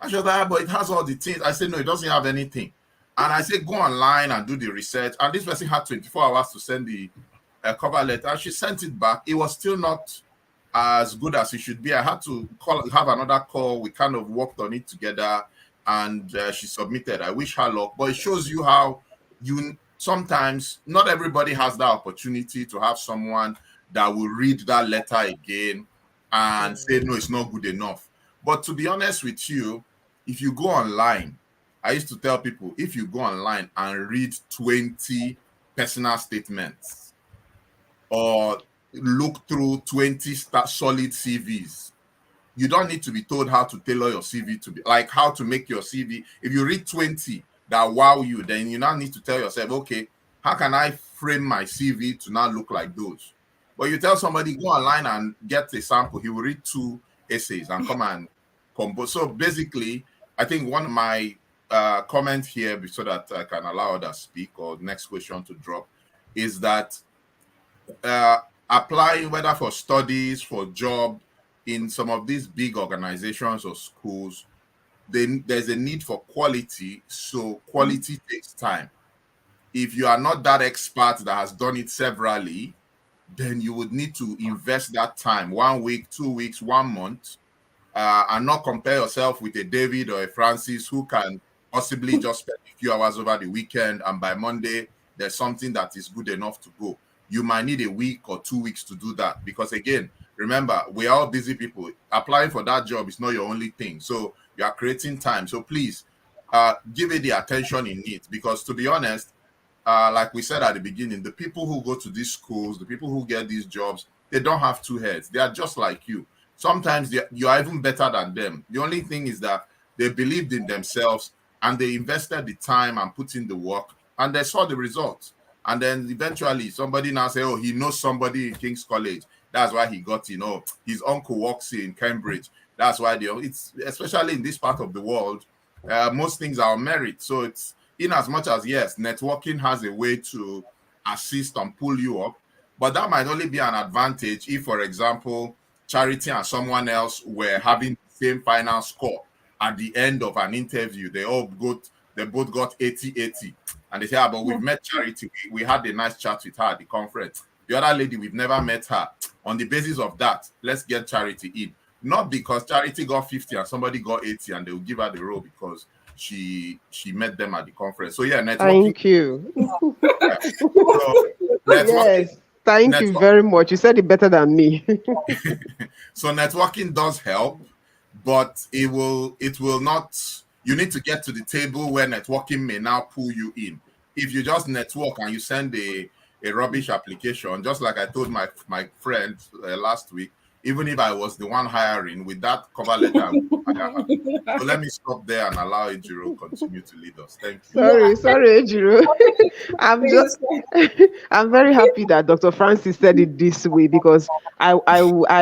she was like, but it has all the things. I said, no, it doesn't have anything. And I said, go online and do the research. And this person had 24 hours to send the cover letter. She sent it back. It was still not as good as it should be. I had to have another call. We kind of worked on it together, and she submitted. I wish her luck. But it shows you how sometimes not everybody has that opportunity to have someone that will read that letter again and say, no, it's not good enough. But to be honest with you, if you go online, I used to tell people, if you go online and read 20 personal statements or look through 20 solid CVs, you don't need to be told how to tailor your CV to be like how to make your CV. If you read 20 that wow you, then you now need to tell yourself, okay, how can I frame my CV to not look like those? But you tell somebody, go online and get a sample, he will read 2 essays and come and compose. So basically, I think one of my comments here, so that I can allow others speak, or next question to drop, is that applying whether for studies, for job, in some of these big organizations or schools, then there's a need for quality. So quality takes time. If you are not that expert that has done it severally, then you would need to invest that time, 1 week, 2 weeks, 1 month, and not compare yourself with a David or a Francis who can possibly just spend a few hours over the weekend, and by Monday, there's something that is good enough to go. You might need a week or 2 weeks to do that, because again, remember, we are all busy people. Applying for that job is not your only thing. So you are creating time. So please give it the attention it needs, because to be honest, like we said at the beginning, the people who go to these schools, the people who get these jobs, they don't have 2 heads. They are just like you. Sometimes you are even better than them. The only thing is that they believed in themselves and they invested the time and put in the work, and they saw the results. And then eventually somebody now say, oh, he knows somebody in King's College. That's why he got, his uncle works in Cambridge. That's why it's especially in this part of the world, most things are on merit. So it's in as much as, yes, networking has a way to assist and pull you up, but that might only be an advantage if, for example, Charity and someone else were having the same final score at the end of an interview. They both got 80-80. And they say, but we've met Charity. We had a nice chat with her at the conference. The other lady, we've never met her. On the basis of that, let's get Charity in. Not because Charity got 50 and somebody got 80 and they'll give her the role because she met them at the conference. So yeah, networking. Thank you. Yeah. So, yes, thank you very much. You said it better than me. So networking does help, but it will not. You need to get to the table where networking may now pull you in. If you just network and you send a rubbish application, just like I told my friend last week, even if I was the one hiring with that cover letter, so let me stop there and allow Ejiro continue to lead us. Thank you. Sorry, Ejiro. I'm very happy that Dr. Francis said it this way, because I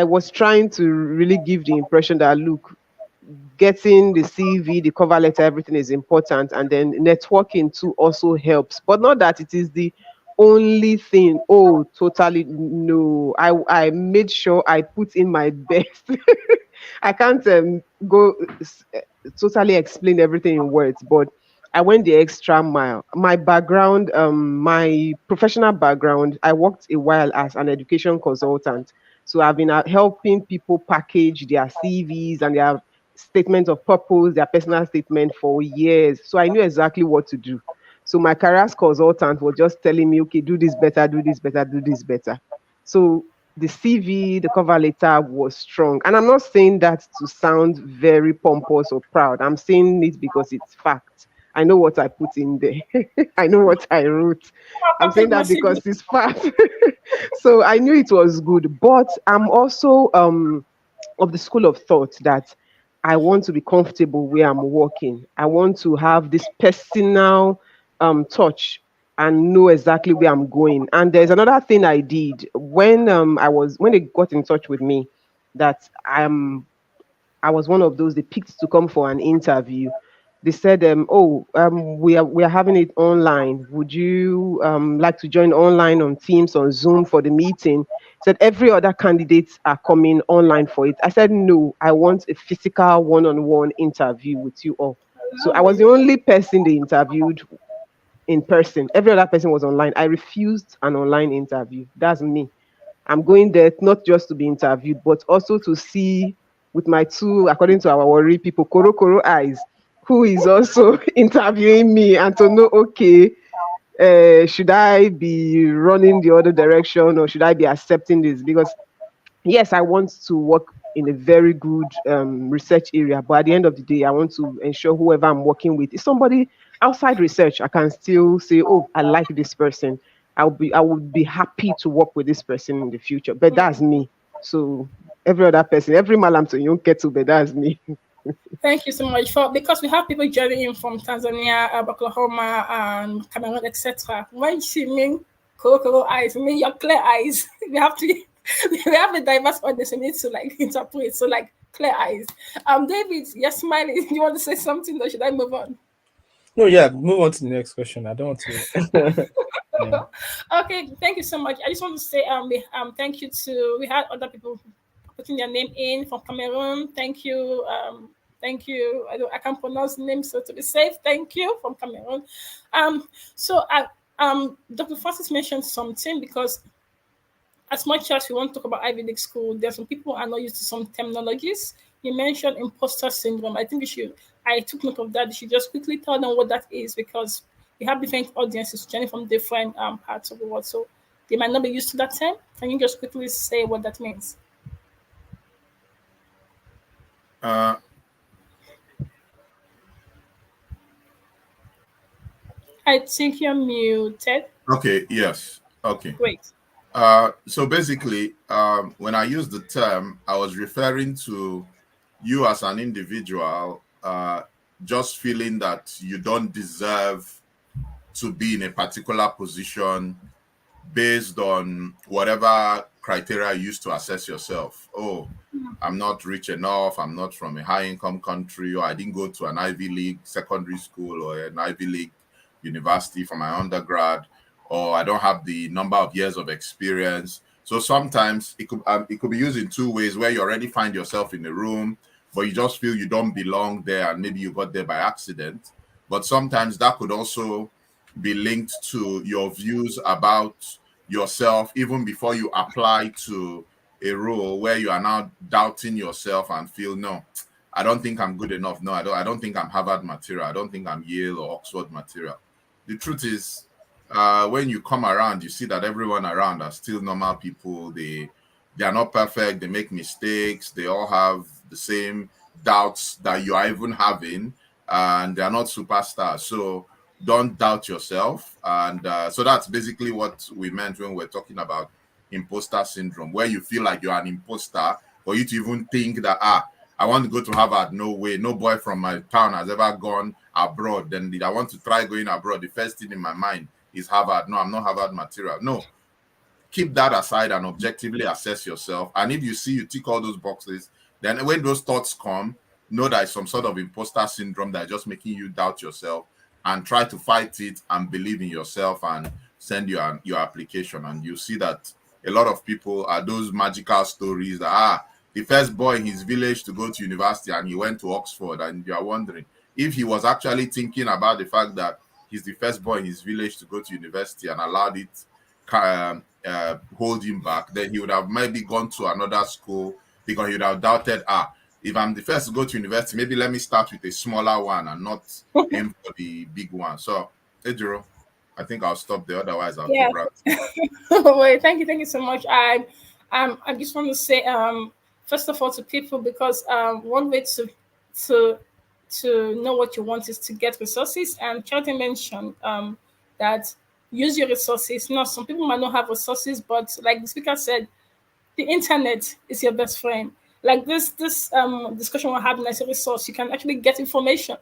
was trying to really give the impression that, look, getting the CV, the cover letter, everything is important, and then networking too also helps, but not that it is the only thing. Oh, totally no. I made sure I put in my best. I can't go totally explain everything in words, but I went the extra mile. My background, my professional background, I worked a while as an education consultant. So I've been helping people package their CVs and their statement of purpose, their personal statement for years. So I knew exactly what to do. So my career consultant was just telling me, okay, do this better, do this better, do this better. So the CV, the cover letter was strong. And I'm not saying that to sound very pompous or proud. I'm saying it because it's fact. I know what I put in there. I know what I wrote. I'm saying that because it's fact. So I knew it was good. But I'm also of the school of thought that I want to be comfortable where I'm working. I want to have this personal touch and know exactly where I'm going. And there's another thing I did when they got in touch with me, that I was one of those they picked to come for an interview. They said, we are having it online. Would you like to join online on Teams, on Zoom for the meeting? Said every other candidates are coming online for it. I said, no, I want a physical one-on-one interview with you all. So I was the only person they interviewed in person. Every other person was online. I refused an online interview. That's me. I'm going there not just to be interviewed, but also to see with my two, according to our worry people, Koro eyes, who is also interviewing me, and to know, okay, should I be running the other direction or should I be accepting this? Because yes, I want to work in a very good research area, but at the end of the day, I want to ensure whoever I'm working with is somebody outside research. I can still say, oh, I like this person. I would be happy to work with this person in the future. But that's me. So every other person, every malam to you get to, but that's me. Thank you so much because we have people joining in from Tanzania, Oklahoma, and Cameroon, etc. When you mean Koro eyes, I mean your clear eyes. We have a diverse audience. We need to interpret. So clear eyes. David, you're smiling. You want to say something, or should I move on? No, yeah, move on to the next question. I don't want to. Yeah. Okay, thank you so much. I just want to say thank you to, we had other people putting their name in from Cameroon. Thank you. Thank you. I can't pronounce the name, so to be safe, thank you from Cameroon. Dr. Francis mentioned something, because as much as we want to talk about Ivy League school, there's some people who are not used to some terminologies. You mentioned imposter syndrome. I think I took note of that. You should just quickly tell them what that is, because we have different audiences joining from different parts of the world. So they might not be used to that term. Can you just quickly say what that means? I think you're muted. Okay, yes. Okay. Great. So basically, when I used the term, I was referring to you as an individual just feeling that you don't deserve to be in a particular position based on whatever criteria you use to assess yourself. Oh, I'm not rich enough, I'm not from a high-income country, or I didn't go to an Ivy League secondary school or an Ivy League university for my undergrad, or I don't have the number of years of experience. So sometimes it could be used in two ways, where you already find yourself in a room, but you just feel you don't belong there, and maybe you got there by accident. But sometimes that could also be linked to your views about yourself even before you apply to a role, where you are now doubting yourself and feel, no, I don't think I'm good enough. No, I don't think I'm Harvard material. I don't think I'm Yale or Oxford material. The truth is, when you come around, you see that everyone around are still normal people. They are not perfect. They make mistakes. They all have the same doubts that you are even having, and they are not superstars. So don't doubt yourself. And so that's basically what we meant when we're talking about imposter syndrome, where you feel like you're an imposter, for you to even think that, I want to go to Harvard. No way. No boy from my town has ever gone abroad. Then I want to try going abroad. The first thing in my mind is Harvard. No, I'm not Harvard material. No. Keep that aside and objectively assess yourself. And if you see you tick all those boxes, then when those thoughts come, know that it's some sort of imposter syndrome that is just making you doubt yourself, and try to fight it and believe in yourself and send your application. And you see that a lot of people are those magical stories that, the first boy in his village to go to university, and he went to Oxford, and you are wondering if he was actually thinking about the fact that he's the first boy in his village to go to university and allowed it hold him back, then he would have maybe gone to another school, because he would have doubted, if I'm the first to go to university, maybe let me start with a smaller one and not aim for the big one. So, Ejiro, I think I'll stop there. Otherwise, I'll keep ranting. Well, thank you so much. I just want to say, first of all, to people, because one way to know what you want is to get resources. And Charity mentioned that use your resources. Now, some people might not have resources, but like the speaker said, the internet is your best friend. Like this discussion we're having as a resource, you can actually get information.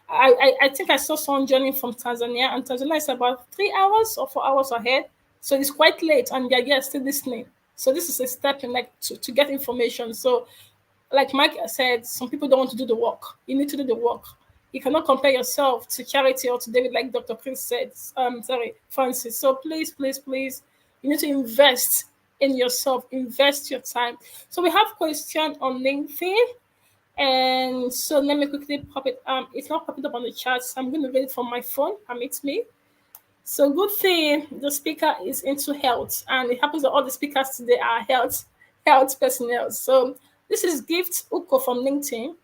I think I saw someone joining from Tanzania, and Tanzania is about 3 hours or 4 hours ahead. So it's quite late, and they're still listening. So this is a step in to get information. So like Mike said, some people don't want to do the work. You need to do the work. You cannot compare yourself to Charity or to David, like Dr. Chris said. Francis. So please, you need to invest in yourself, invest your time. So we have question on LinkedIn. And so let me quickly pop it. It's not popping up on the chat, so I'm going to read it from my phone. It's me. So good thing the speaker is into health, and it happens that all the speakers today are health personnel. So this is Gift Uko from LinkedIn.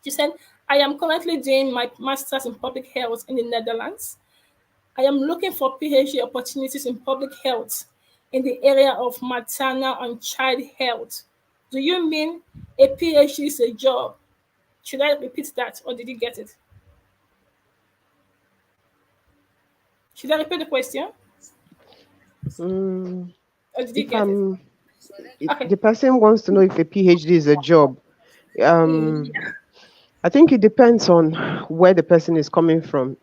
She said, I am currently doing my master's in public health in the Netherlands. I am looking for PhD opportunities in public health in the area of maternal and child health. Do you mean a PhD is a job? Should I repeat that, or did you get it? Should I repeat the question? Or did you get it? Okay. The person wants to know if a PhD is a job. I think it depends on where the person is coming from.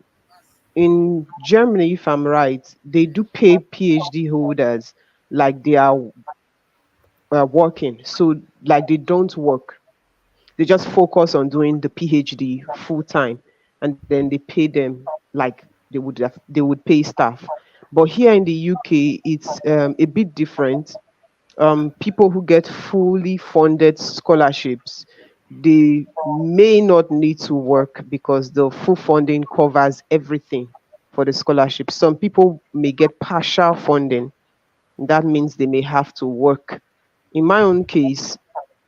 In Germany, if I'm right, they do pay PhD holders like they are working. So like they don't work. They just focus on doing the PhD full time, and then they pay them like they would pay staff. But here in the UK, it's a bit different. People who get fully funded scholarships, they may not need to work because the full funding covers everything for the scholarship. Some people may get partial funding. That means they may have to work. In my own case,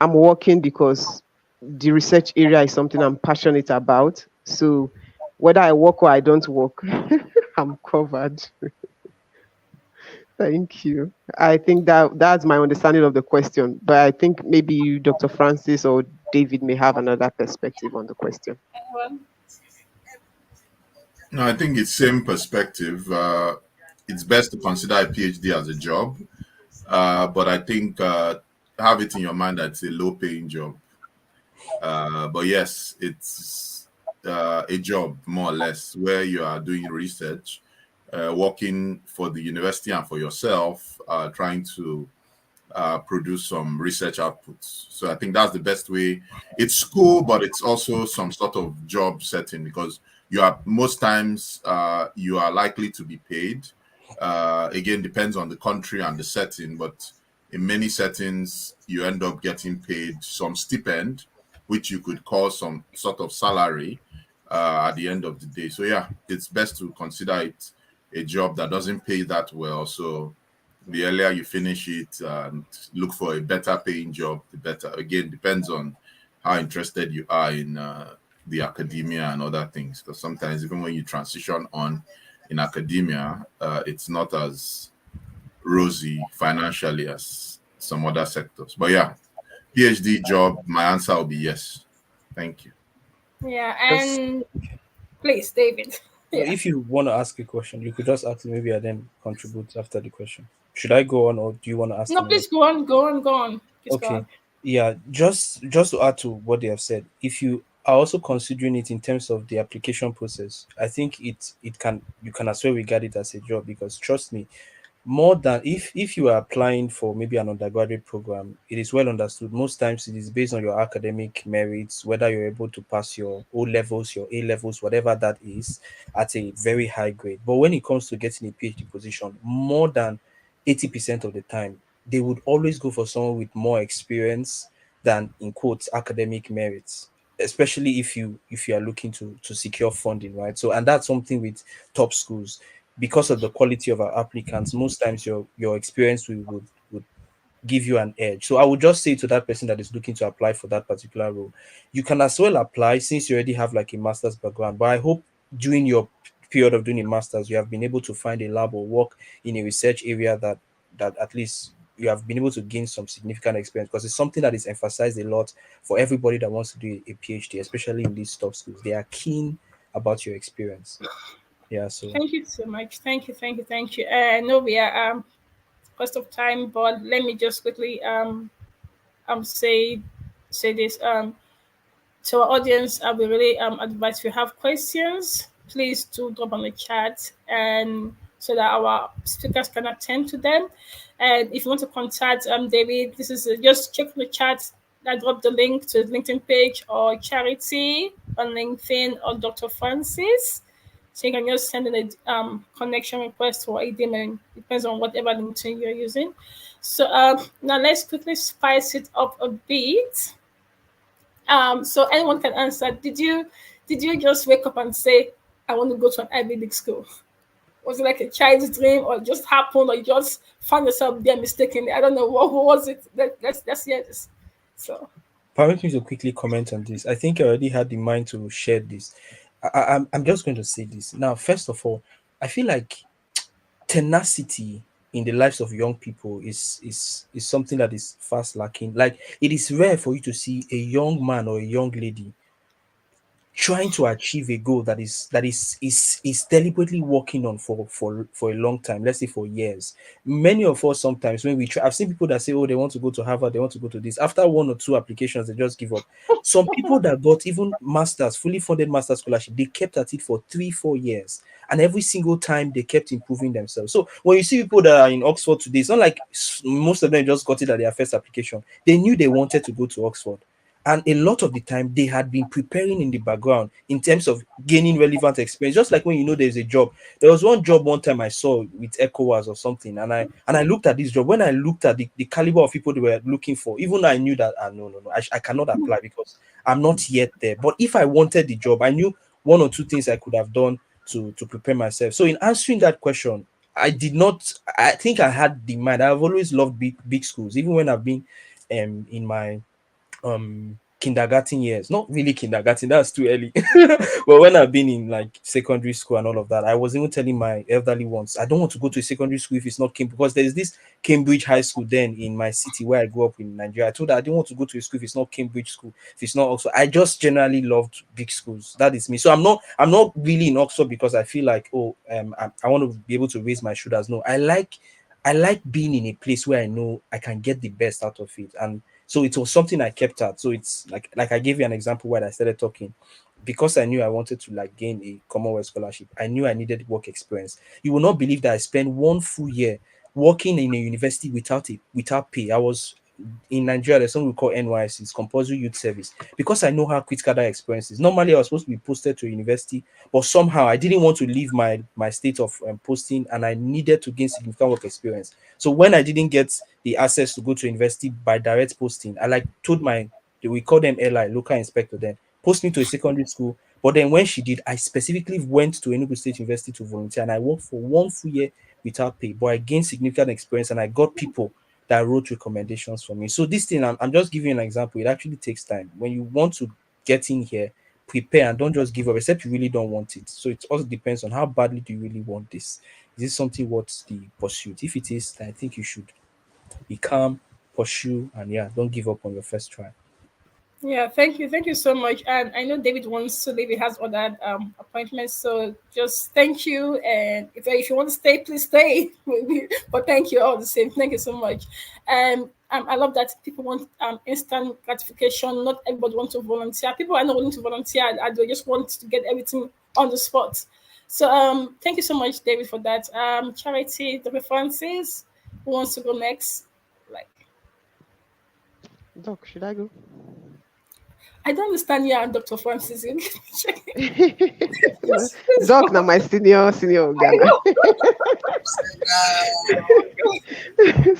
I'm working because the research area is something I'm passionate about. So whether I work or I don't work, I'm covered. Thank you. I think that's my understanding of the question, but I think maybe you, Dr. Francis or David, may have another perspective on the question. No, I think it's same perspective. It's best to consider a PhD as a job, but I think have it in your mind that it's a low-paying job. But yes, it's a job more or less where you are doing research, working for the university and for yourself, trying to produce some research outputs. So I think that's the best way. It's school, but it's also some sort of job setting, because you are most times you are likely to be paid. Again, depends on the country and the setting, but in many settings you end up getting paid some stipend, which you could call some sort of salary at the end of the day. So yeah, it's best to consider it a job that doesn't pay that well. So the earlier you finish it and look for a better paying job, the better. Again, depends on how interested you are in the academia and other things. Because sometimes even when you transition on in academia, it's not as rosy financially as some other sectors. But yeah, PhD job, my answer will be yes. Thank you. Yeah, Just, and please, David. Yeah. if you want to ask a question, you could just ask me. Maybe I then contribute after the question. Should I go on, or do you want to ask No, another? please go on, go on, go on. Please go Okay. on. Yeah, just to add to what they have said, if you are also considering it in terms of the application process, I think it can, you can as well regard it as a job, because trust me, more than if you are applying for maybe an undergraduate program, it is well understood most times it is based on your academic merits, whether you're able to pass your O levels, your A levels, whatever that is, at a very high grade. But when it comes to getting a PhD position, more than 80% of the time, they would always go for someone with more experience than, in quotes, academic merits, especially if you are looking to secure funding, right? So, and that's something with top schools, because of the quality of our applicants. Most times your experience would give you an edge. So I would just say to that person that is looking to apply for that particular role, you can as well apply since you already have like a master's background. But I hope during your period of doing a master's, you have been able to find a lab or work in a research area that at least you have been able to gain some significant experience, because it's something that is emphasized a lot for everybody that wants to do a PhD, especially in these top schools. They are keen about your experience. Yeah, so Thank you so much. Thank you, thank you, thank you. No, we are cost of time, but let me just quickly say this to our audience. I will really advise, if you have questions, please do drop on the chat, and so that our speakers can attend to them. And if you want to contact David, this is just check the chat. I drop the link to his LinkedIn page, or Charity on LinkedIn, or Dr. Francis. So you can just send in a connection request or a demo. Depends on whatever LinkedIn you're using. So now let's quickly spice it up a bit. So anyone can answer. Did you just wake up and say, I want to go to an Ivy League school? Was it like a child's dream, or it just happened, or you just found yourself there mistakenly? I don't know. What was it? Let's hear this. So permit me to quickly comment on this. I think I already had in mind to share this. I'm just going to say this now. First of all, I feel like tenacity in the lives of young people is something that is fast lacking. Like, it is rare for you to see a young man or a young lady trying to achieve a goal that is deliberately working on for a long time, let's say for years. Many of us, sometimes when we try, I've seen people that say, oh, they want to go to Harvard, they want to go to this, after one or two applications they just give up. Some people that got even masters, fully funded master scholarship, they kept at it for 3-4 years, and every single time they kept improving themselves. So when you see people that are in Oxford today, it's not like most of them just got it at their first application. They knew they wanted to go to Oxford, and a lot of the time they had been preparing in the background in terms of gaining relevant experience. Just like when you know there's a job. There was one job one time I saw with ECOWAS or something, and I looked at this job. When I looked at the caliber of people they were looking for, even I knew that no, I cannot apply because I'm not yet there. But if I wanted the job, I knew one or two things I could have done to prepare myself. So in answering that question, I did not. I think I had the mind. I've always loved big schools, even when I've been in my kindergarten years. Not really kindergarten, that's too early. But when I've been in like secondary school and all of that, I was even telling my elderly ones, I don't want to go to a secondary school if it's not Cambridge, because there's this Cambridge High School then in my city where I grew up in Nigeria. I told her I didn't want to go to a school if it's not Cambridge school, if it's not Oxford. I just generally loved big schools. That is me. So I'm not really in Oxford because I feel like, I want to be able to raise my shoulders. No, I like being in a place where I know I can get the best out of it. And so it was something I kept at. So it's like I gave you an example when I started talking, because I knew I wanted to like gain a Commonwealth scholarship. I knew I needed work experience. You will not believe that I spent one full year working in a university without pay. I was in Nigeria, there's something we call NYS, it's compulsory youth service. Because I know how critical that experience is. Normally, I was supposed to be posted to a university, but somehow I didn't want to leave my state of posting, and I needed to gain significant work experience. So when I didn't get the access to go to university by direct posting, I like told we call them LI, local inspector, then post me to a secondary school. But then when she did, I specifically went to Enugu State University to volunteer, and I worked for 1 full year without pay. But I gained significant experience, and I got people that wrote recommendations for me. So this thing, I'm just giving you an example. It actually takes time. When you want to get in here, prepare and don't just give up, except you really don't want it. So it also depends on how badly do you really want this. Is this something worth the pursuit? If it is, then I think you should be calm, pursue, and yeah, don't give up on your first try. Yeah, thank you so much. And I know David wants to leave; he has other appointments. So just thank you, and if you want to stay, please stay. But thank you all the same. Thank you so much. I love that people want instant gratification. Not everybody wants to volunteer. People are not willing to volunteer. They just want to get everything on the spot. So thank you so much, David, for that. Charity, Dr. Francis, who wants to go next? Like. Doc, should I go? I don't understand you and Dr. Francis. Doc, now my senior Ghana.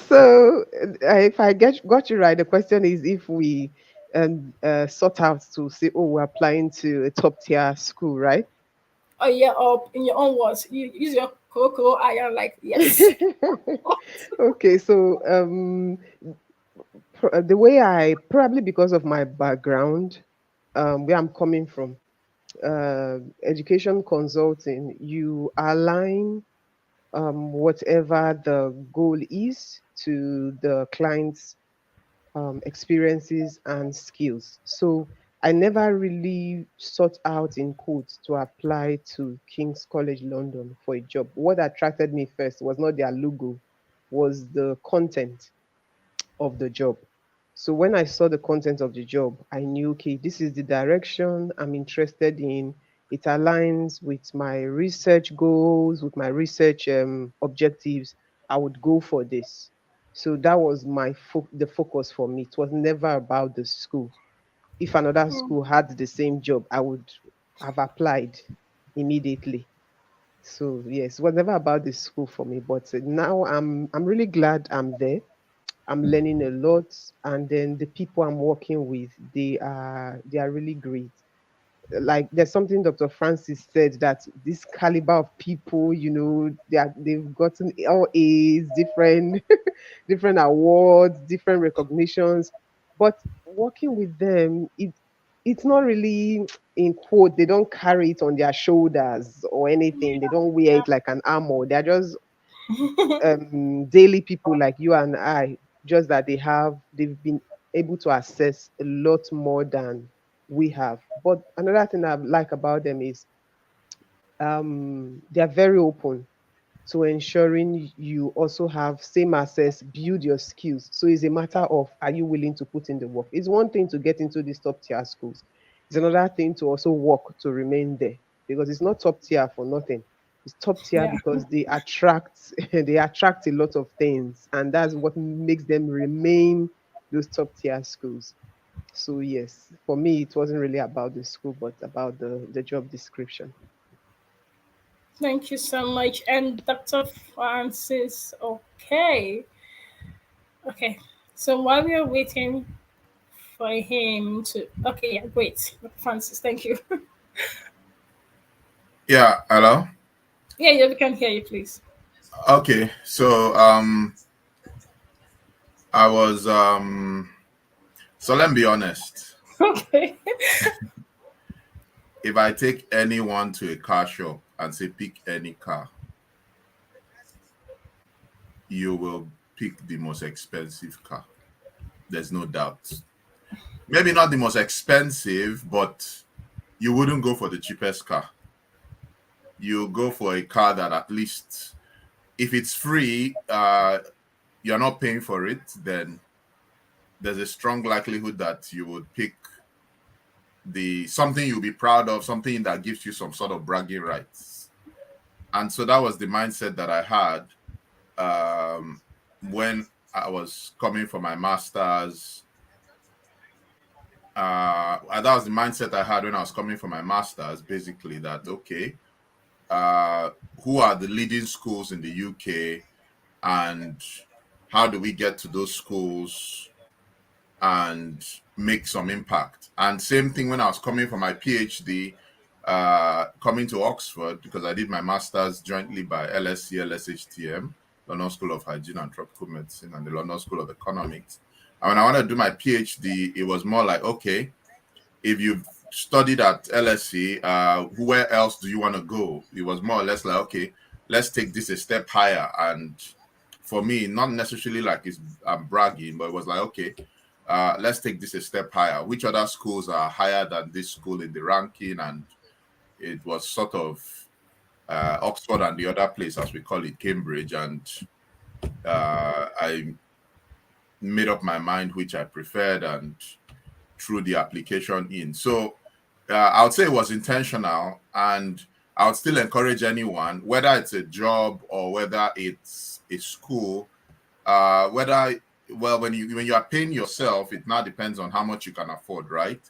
So, if I got you right, the question is if we sort out to say, oh, we're applying to a top tier school, right? Oh yeah, or in your own words, you use your cocoa iron like yes. Okay, so the way I probably because of my background, where I'm coming from, education consulting, you align whatever the goal is to the client's experiences and skills. So I never really sought out in quotes to apply to King's College London for a job. What attracted me first was not their logo, was the content of the job. So when I saw the content of the job, I knew, okay, this is the direction I'm interested in. It aligns with my research goals, with my research objectives. I would go for this. So that was the focus for me. It was never about the school. If another school had the same job, I would have applied immediately. So yes, it was never about the school for me. But now I'm really glad I'm there. I'm learning a lot, and then the people I'm working with, they are really great. Like there's something Dr. Francis said that this caliber of people, they've gotten all A's, different different awards, different recognitions, but working with them, it's not really in quote. They don't carry it on their shoulders or anything. They don't wear it like an armor. They're just daily people like you and I, just that they've been able to access a lot more than we have. But another thing I like about them is they're very open to ensuring you also have same access, build your skills. So it's a matter of, are you willing to put in the work? It's one thing to get into these top tier schools. It's another thing to also work to remain there, because it's not top tier for nothing. It's top tier because they attract they attract a lot of things, and that's what makes them remain those top tier schools. So yes, for me it wasn't really about the school, but about the job description. Thank you so much. And Dr. Francis, okay. Okay. So while we are waiting for him to okay, yeah, great. Dr. Francis, thank you. Yeah, hello. Yeah, we can hear you, please. Okay, so I was so let me be honest. Okay. If I take anyone to a car shop and say pick any car, you will pick the most expensive car. There's no doubt. Maybe not the most expensive, but you wouldn't go for the cheapest car. You go for a car that at least, if it's free, you're not paying for it, then there's a strong likelihood that you would pick something you'll be proud of, something that gives you some sort of bragging rights. And so that was the mindset that I had. when I was coming for my master's, that was the mindset I had when I was coming for my master's, basically that, okay, who are the leading schools in the UK and how do we get to those schools and make some impact? And same thing when I was coming for my PhD, coming to Oxford, because I did my master's jointly by LSE, LSHTM, London School of Hygiene and Tropical Medicine, and the London School of Economics. And when I wanted to do my PhD, it was more like, okay, if you've studied at LSE, where else do you want to go? It was more or less like, okay, let's take this a step higher. And for me, not necessarily like I'm bragging, but it was like, okay, let's take this a step higher. Which other schools are higher than this school in the ranking? And it was sort of Oxford and the other place, as we call it, Cambridge. And I made up my mind which I preferred and threw the application in. So I would say it was intentional, and I would still encourage anyone, whether it's a job or whether it's a school, when you are paying yourself, it now depends on how much you can afford, right?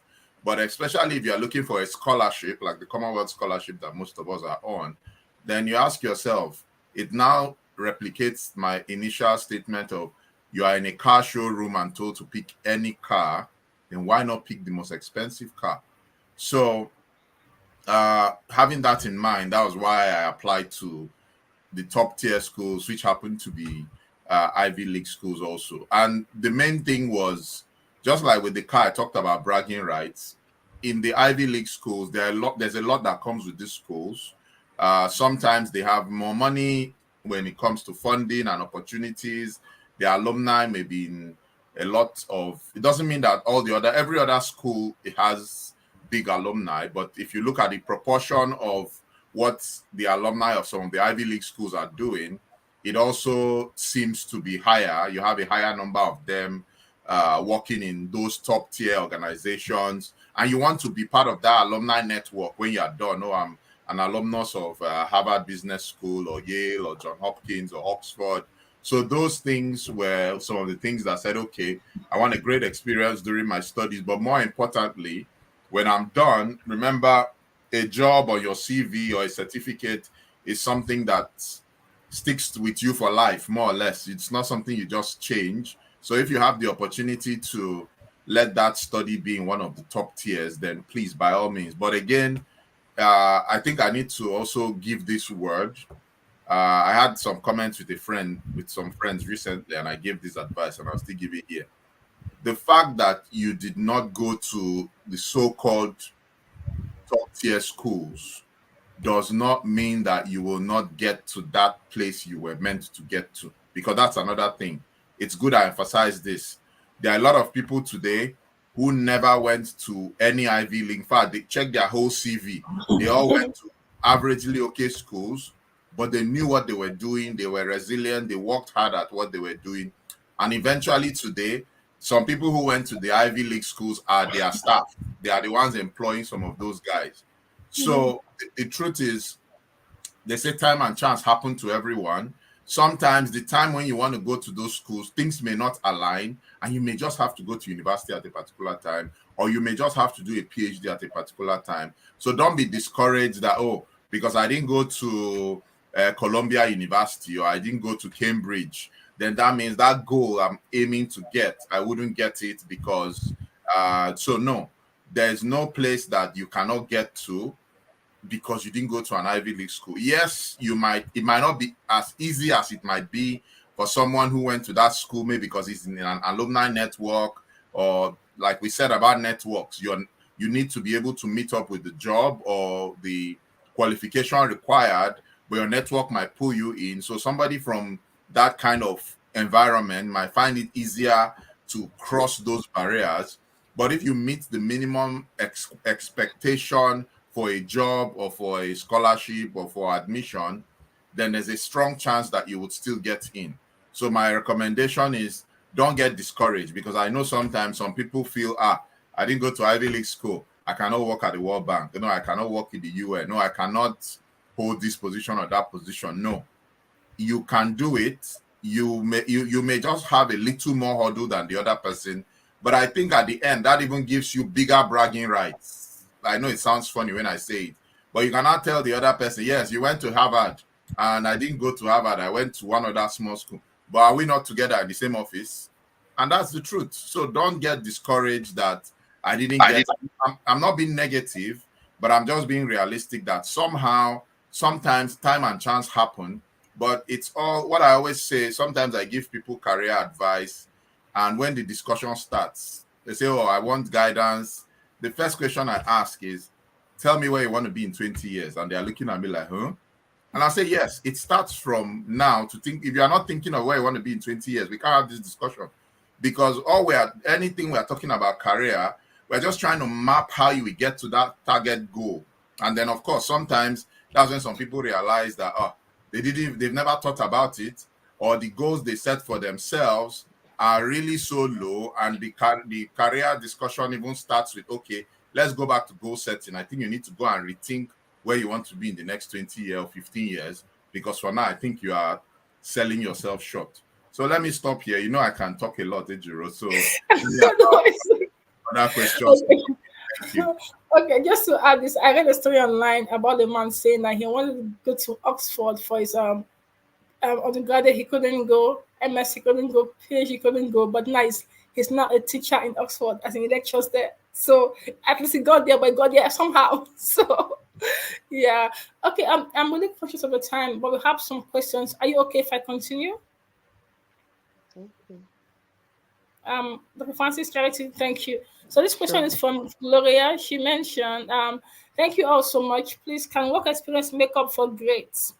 But especially if you are looking for a scholarship, like the Commonwealth Scholarship that most of us are on, then you ask yourself, it now replicates my initial statement of you are in a car showroom and told to pick any car, then why not pick the most expensive car? So having that in mind, that was why I applied to the top tier schools, which happened to be Ivy League schools also. And the main thing was, just like with the car, I talked about bragging rights. In the Ivy League schools, there's a lot that comes with these schools. Sometimes they have more money when it comes to funding and opportunities. The alumni may be in a lot of, it doesn't mean that every other school, it has big alumni, but if you look at the proportion of what the alumni of some of the Ivy League schools are doing, it also seems to be higher. You have a higher number of them working in those top tier organizations, and you want to be part of that alumni network when you are done. Oh, I'm an alumnus of Harvard Business School or Yale or Johns Hopkins or Oxford. So those things were some of the things that said, okay, I want a great experience during my studies, but more importantly, when I'm done, remember, a job or your CV or a certificate is something that sticks with you for life, more or less. It's not something you just change. So if you have the opportunity to let that study be in one of the top tiers, then please, by all means. But again, I think I need to also give this word. I had some comments with some friends recently, and I gave this advice, and I'll still give it here. The fact that you did not go to the so-called top tier schools does not mean that you will not get to that place you were meant to get to, because that's another thing. It's good I emphasize this. There are a lot of people today who never went to any Ivy League. In fact, they checked their whole CV. They all went to averagely okay schools, but they knew what they were doing. They were resilient. They worked hard at what they were doing. And eventually today, some people who went to the Ivy League schools are their staff. They are the ones employing some of those guys. So the truth is, they say time and chance happen to everyone. Sometimes the time when you want to go to those schools, things may not align, and you may just have to go to university at a particular time, or you may just have to do a PhD at a particular time. So don't be discouraged that, oh, because I didn't go to Columbia University or I didn't go to Cambridge, then that means that goal I'm aiming to get, I wouldn't get it because, so no, there's no place that you cannot get to because you didn't go to an Ivy League school. Yes, it might not be as easy as it might be for someone who went to that school, maybe because he's in an alumni network, or like we said about networks, you need to be able to meet up with the job or the qualification required, but your network might pull you in. So somebody from that kind of environment might find it easier to cross those barriers. But if you meet the minimum expectation for a job or for a scholarship or for admission, then there's a strong chance that you would still get in. So my recommendation is don't get discouraged, because I know sometimes some people feel, I didn't go to Ivy League school, I cannot work at the World Bank. I cannot work in the UN. No, I cannot hold this position or that position. No. you can do it. You may just have a little more hurdle than the other person, but I think at the end that even gives you bigger bragging rights. I know it sounds funny when I say it, but you cannot tell the other person, yes, you went to Harvard and I didn't go to Harvard. I went to one other small school, but are we not together in the same office? And that's the truth. So don't get discouraged that I didn't get. I'm not being negative, but I'm just being realistic that somehow, sometimes time and chance happen. But it's all what I always say. Sometimes I give people career advice, and when the discussion starts, they say, "Oh, I want guidance." The first question I ask is, "Tell me where you want to be in 20 years," and they are looking at me like, "Huh?" And I say, "Yes, it starts from now to think. If you are not thinking of where you want to be in 20 years, we can't have this discussion, because anything we are talking about career, we're just trying to map how you will get to that target goal. And then, of course, sometimes that's when some people realize that they've never thought about it, or the goals they set for themselves are really so low, and the career discussion even starts with, okay, let's go back to goal setting. I think you need to go and rethink where you want to be in the next 20 years or 15 years, because for now, I think you are selling yourself short. So let me stop here. You know, I can talk a lot, Ejiro. So other questions. Okay, just to add this, I read a story online about a man saying that he wanted to go to Oxford for his undergraduate. He couldn't go. MS he couldn't go. PhD he couldn't go. But now he's now a teacher in Oxford, as in he lectures there. So at least he got there, but he got there somehow. So yeah. Okay, I'm really conscious of the time, but we have some questions. Are you okay if I continue? Okay. Dr. Francis Charity, thank you. So this question is from Gloria. She mentioned, thank you all so much. Please, can work experience make up for grades?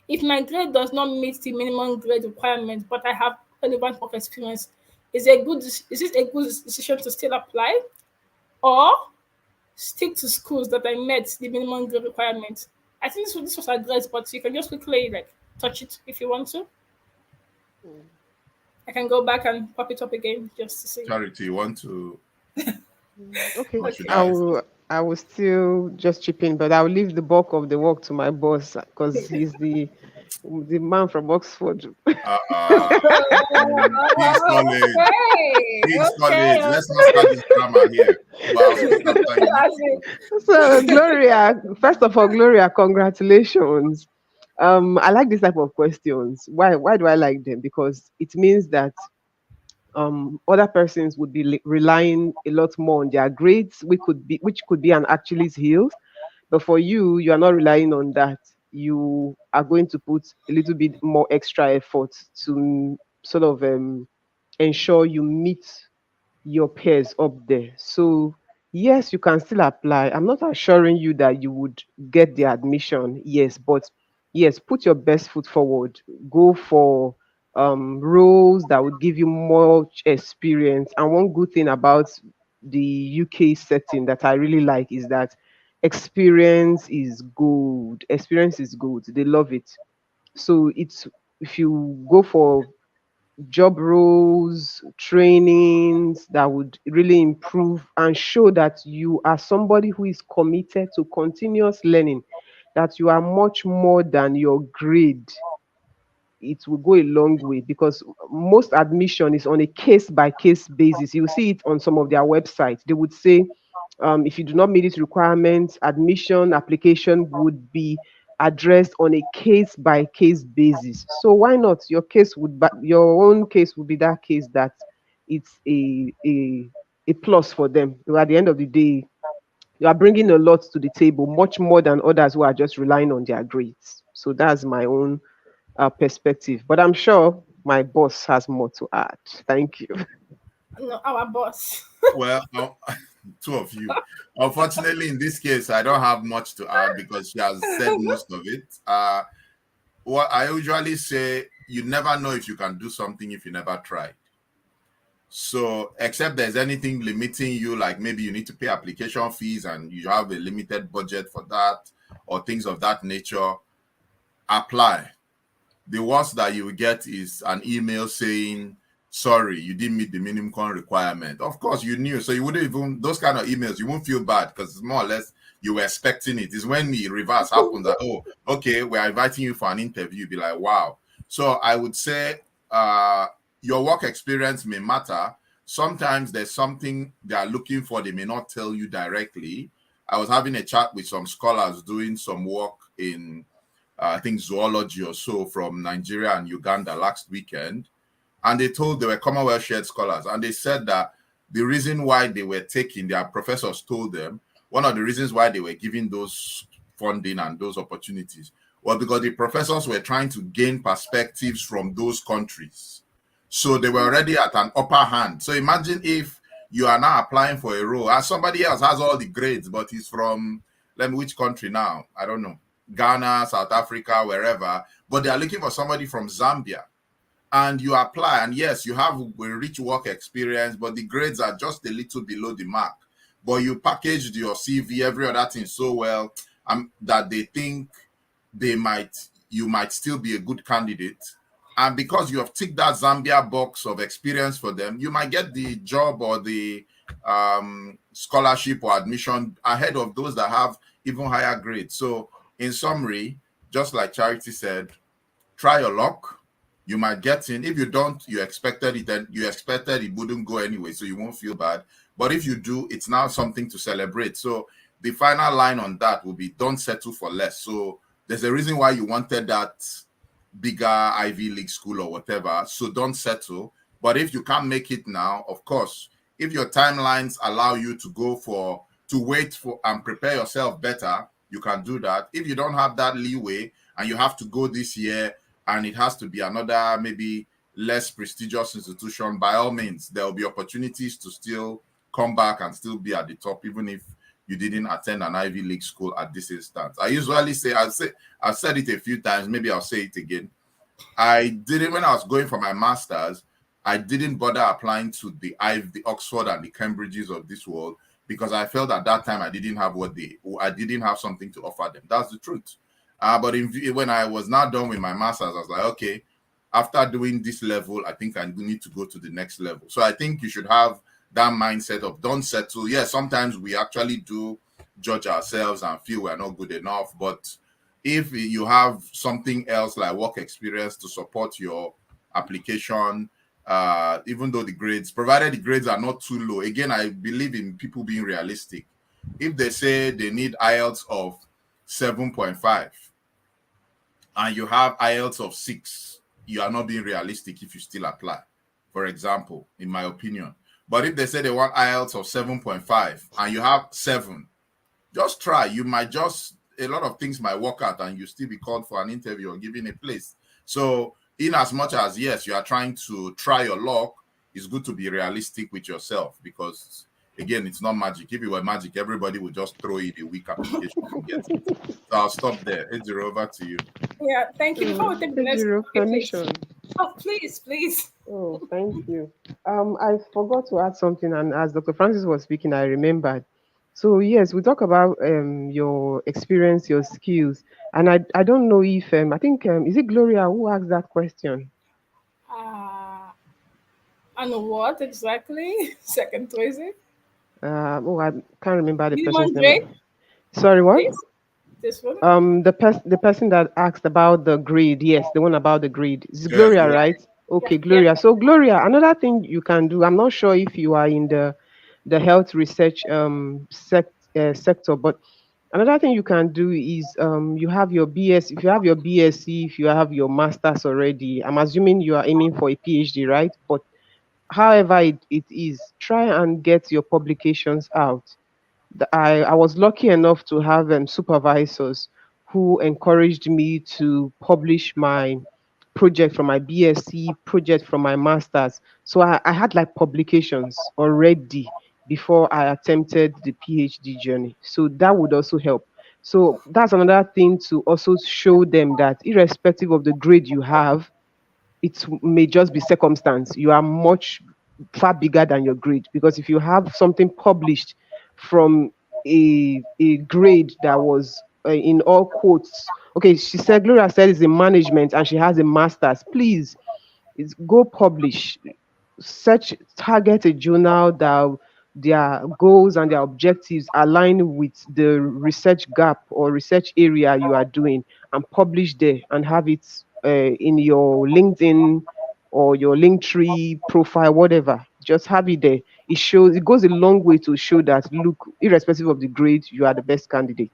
If my grade does not meet the minimum grade requirement, but I have relevant work experience, is it a good decision to still apply, or stick to schools that I met the minimum grade requirement? I think this was addressed, but you can just quickly touch it if you want to. I can go back and pop it up again just to see. Charity, you want to? Okay. I will still just chip in, but I'll leave the bulk of the work to my boss, because he's the man from Oxford. Big solid. Let's not start this drama here. So, Gloria, first of all, Gloria, congratulations. I like this type of questions. Why do I like them? Because it means that other persons would be relying a lot more on their grades, which could be an Achilles heel. But for you, you are not relying on that. You are going to put a little bit more extra effort to sort of ensure you meet your peers up there. So yes, you can still apply. I'm not assuring you that you would get the admission, yes, but yes, put your best foot forward. Go for roles that would give you more experience. And one good thing about the UK setting that I really like is that experience is good. Experience is good. They love it. So if you go for job roles, trainings that would really improve and show that you are somebody who is committed to continuous learning, that you are much more than your grade, it will go a long way, because most admission is on a case-by-case basis. You'll see it on some of their websites. They would say, if you do not meet its requirements, admission application would be addressed on a case-by-case basis. So why not? Your own case would be that case that it's a plus for them. So at the end of the day, you are bringing a lot to the table, much more than others who are just relying on their grades. So that's my own perspective. But I'm sure my boss has more to add. Thank you. No, our boss. Well, two of you. Unfortunately, in this case, I don't have much to add because she has said most of it. What I usually say, you never know if you can do something if you never tried. So, except there's anything limiting you, like maybe you need to pay application fees and you have a limited budget for that, or things of that nature, apply. The worst that you will get is an email saying, sorry, you didn't meet the minimum requirement. Of course, you knew. So you wouldn't even, those kind of emails, you won't feel bad because it's more or less you were expecting it. It's when the reverse happens that, oh, okay, we're inviting you for an interview. You'll be like, wow. So I would say your work experience may matter. Sometimes there's something they are looking for, they may not tell you directly. I was having a chat with some scholars doing some work in, I think, zoology or so from Nigeria and Uganda last weekend. And they were Commonwealth shared scholars. And they said that the reason why they were taking, their professors told them, one of the reasons why they were giving those funding and those opportunities was because the professors were trying to gain perspectives from those countries. So they were already at an upper hand. So imagine if you are now applying for a role, and somebody else has all the grades, but he's from, which country now? I don't know. Ghana, South Africa, wherever. But they are looking for somebody from Zambia. And you apply, and yes, you have a rich work experience, but the grades are just a little below the mark. But you packaged your CV, every other thing so well that they think you might still be a good candidate. And because you have ticked that Zambia box of experience for them, you might get the job or the scholarship or admission ahead of those that have even higher grades. So in summary, just like Charity said, try your luck. You might get in. If you don't, you expected it, and you expected it wouldn't go anyway, so you won't feel bad. But if you do, it's now something to celebrate. So the final line on that will be, don't settle for less. So there's a reason why you wanted that bigger Ivy League school or whatever. So don't settle. But if you can't make it now, of course, if your timelines allow you to wait for and prepare yourself better, you can do that. If you don't have that leeway and you have to go this year, and it has to be another maybe less prestigious institution, by all means, there will be opportunities to still come back and still be at the top, even if you didn't attend an Ivy League school at this instance. I usually say, I've said it a few times, maybe I'll say it again. When I was going for my master's, I didn't bother applying to the Oxford and the Cambridges of this world, because I felt at that time I didn't have something to offer them. That's the truth. But when I was now done with my master's, I was like, okay, after doing this level, I think I need to go to the next level. So I think you should have that mindset of don't settle. Yes, sometimes we actually do judge ourselves and feel we're not good enough. But if you have something else like work experience to support your application, even though provided the grades are not too low, again, I believe in people being realistic. If they say they need IELTS of 7.5, and you have IELTS of 6, you are not being realistic if you still apply, for example, in my opinion. But if they say they want IELTS of 7.5 and you have 7, just try. A lot of things might work out and you still be called for an interview or given a place. So in as much as, yes, you are trying to try your luck, it's good to be realistic with yourself, because again, it's not magic. If it were magic, everybody would just throw in a weak application and get it. So I'll stop there. Ejiro, over to you. Yeah, thank you. Before we take the next permission. Oh, please. Oh, thank you. I forgot to add something, and as Dr. Francis was speaking, I remembered. So yes, we talk about your experience, your skills, and I don't know if I think is it Gloria who asked that question? And what exactly? Second Tracy? I can't remember the person's name. Sorry, what? This one? The person that asked about the grade. Yes, the one about the grade. It's Gloria, right? Okay, Gloria. Yeah. So Gloria, another thing you can do. I'm not sure if you are in the health research sector, but another thing you can do is you have your BS. If you have your BSc, if you have your masters already, I'm assuming you are aiming for a PhD, right? But however it is, try and get your publications out. I was lucky enough to have supervisors who encouraged me to publish my project from my BSc, project from my master's. So I had like publications already before I attempted the PhD journey. So that would also help. So that's another thing to also show them that irrespective of the grade you have, it may just be circumstance. You are much far bigger than your grade, because if you have something published from a grade that was in all quotes, okay, she said, Gloria said it's in management and she has a master's, please go publish, target a journal that their goals and their objectives align with the research gap or research area you are doing, and publish there and have it in your LinkedIn or your Linktree profile, whatever. Just have it there. It goes a long way to show that, look, irrespective of the grade, you are the best candidate.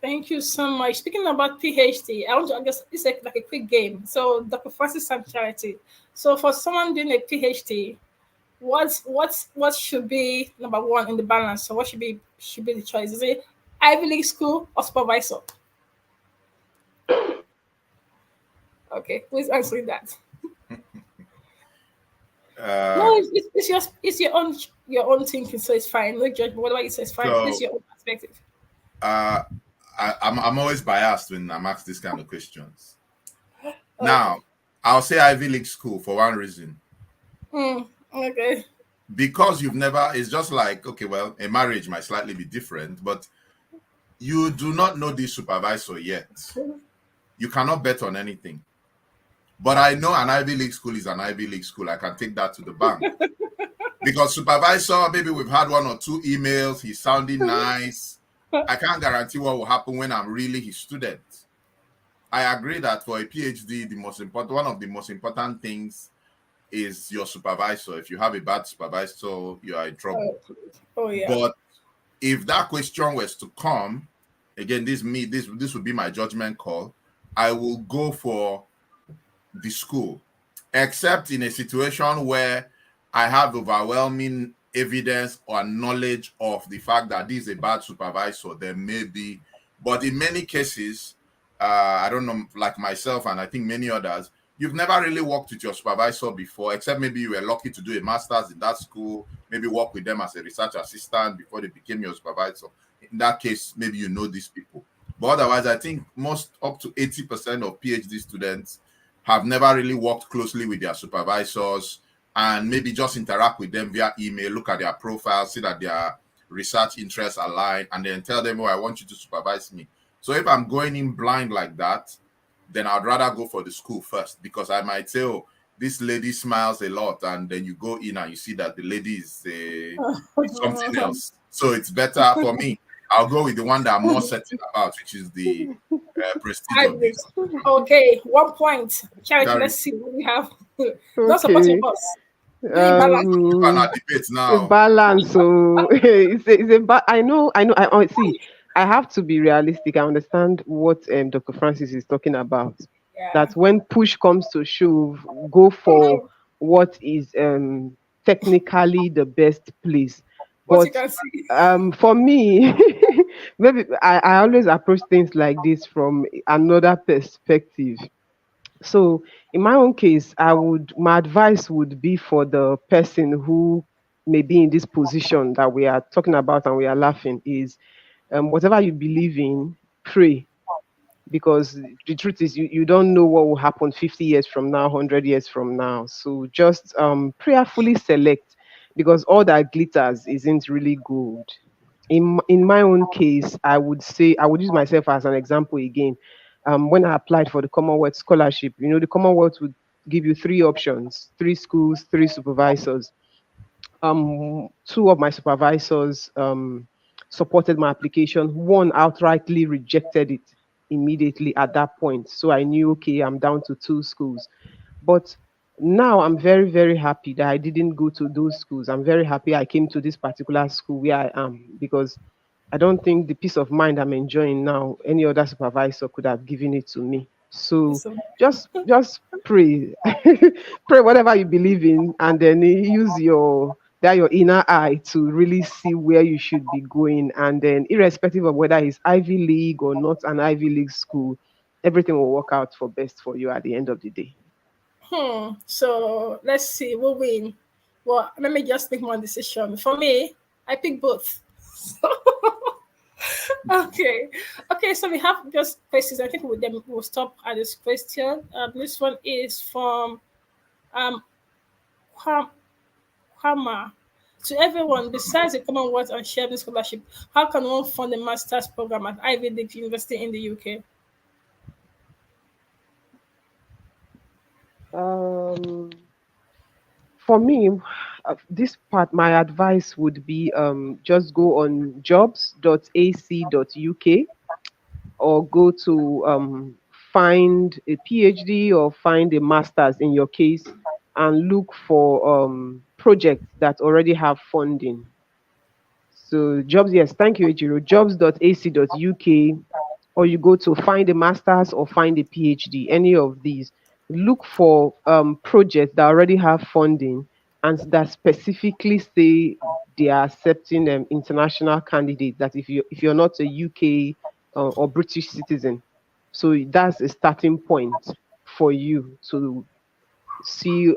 Thank you so much. Speaking about PhD, I want to, I guess it's like a quick game. So, Dr. Francis and Charity. So, for someone doing a PhD, what should be number one in the balance? So, what should be the choice? Is it Ivy League school or supervisor? Okay, who's answering that? No, it's your own thinking, so it's fine. No judgment. Whatever you say is fine. So, It's your own perspective. I'm always biased when I'm asked this kind of questions. Okay. Now, I'll say Ivy League school for one reason. Okay. Because you've never, it's just like, okay, well, a marriage might slightly be different, but you do not know the supervisor yet. You cannot bet on anything. But I know an Ivy League school is an Ivy League school. I can take that to the bank. Because supervisor, maybe we've had one or two emails. He's sounding nice. I can't guarantee what will happen when I'm really his student. I agree that for a PhD, one of the most important things is your supervisor. If you have a bad supervisor, you are in trouble. Oh yeah. But if that question was to come, again, this would be my judgment call. I will go for the school, except in a situation where I have overwhelming evidence or knowledge of the fact that this is a bad supervisor. There may be, but in many cases, I don't know, like myself and I think many others, you've never really worked with your supervisor before, except maybe you were lucky to do a master's in that school, maybe work with them as a research assistant before they became your supervisor. In that case, maybe you know these people. But otherwise, I think most up to 80% of PhD students have never really worked closely with their supervisors and maybe just interact with them via email, look at their profile, see that their research interests align, and then tell them, oh, I want you to supervise me. So if I'm going in blind like that, then I'd rather go for the school first, because I might say, oh, this lady smiles a lot, and then you go in and you see that the lady is something else. So it's better for me. I'll go with the one that I'm more certain about, which is the prestige of this. Okay, 1 point. Charity, let's see what we have. Not Okay. supporting us. Debate now. Balance. So I see. I have to be realistic. I understand what Dr. Francis is talking about. Yeah. That when push comes to shove, go for what is technically the best place. What you can see. For me, maybe I always approach things like this from another perspective. So in my own case, my advice would be for the person who may be in this position that we are talking about and we are laughing is whatever you believe in, pray. Because the truth is you don't know what will happen 50 years from now, 100 years from now. So just prayerfully select, because all that glitters isn't really good. In my own case, I would use myself as an example again. When I applied for the Commonwealth scholarship, the Commonwealth would give you 3 options, 3 schools, 3 supervisors. 2 of my supervisors supported my application. 1 outrightly rejected it immediately at that point. So I knew, okay, I'm down to 2 schools. But now I'm very, very happy that I didn't go to those schools. I'm very happy I came to this particular school where I am, because I don't think the peace of mind I'm enjoying now, any other supervisor could have given it to me. So just pray. Pray whatever you believe in, and then use your inner eye to really see where you should be going. And then irrespective of whether it's Ivy League or not an Ivy League school, everything will work out for best for you at the end of the day. So let's see, we'll win. Well, let me just make one decision. For me, I pick both. Okay, so we have just questions. I think we'll stop at this question. This one is from Kwama. To everyone, besides the Commonwealth and Shelby Scholarship, how can one fund a master's program at Ivy League University in the UK? For me, this part, my advice would be just go on jobs.ac.uk or go to find a PhD or find a master's in your case and look for projects that already have funding. So jobs, yes, thank you, Ejiro. Jobs.ac.uk, or you go to find a master's or find a PhD, any of these. Look for projects that already have funding and that specifically say they are accepting international candidates. That if you're not a UK or British citizen, so that's a starting point for you to see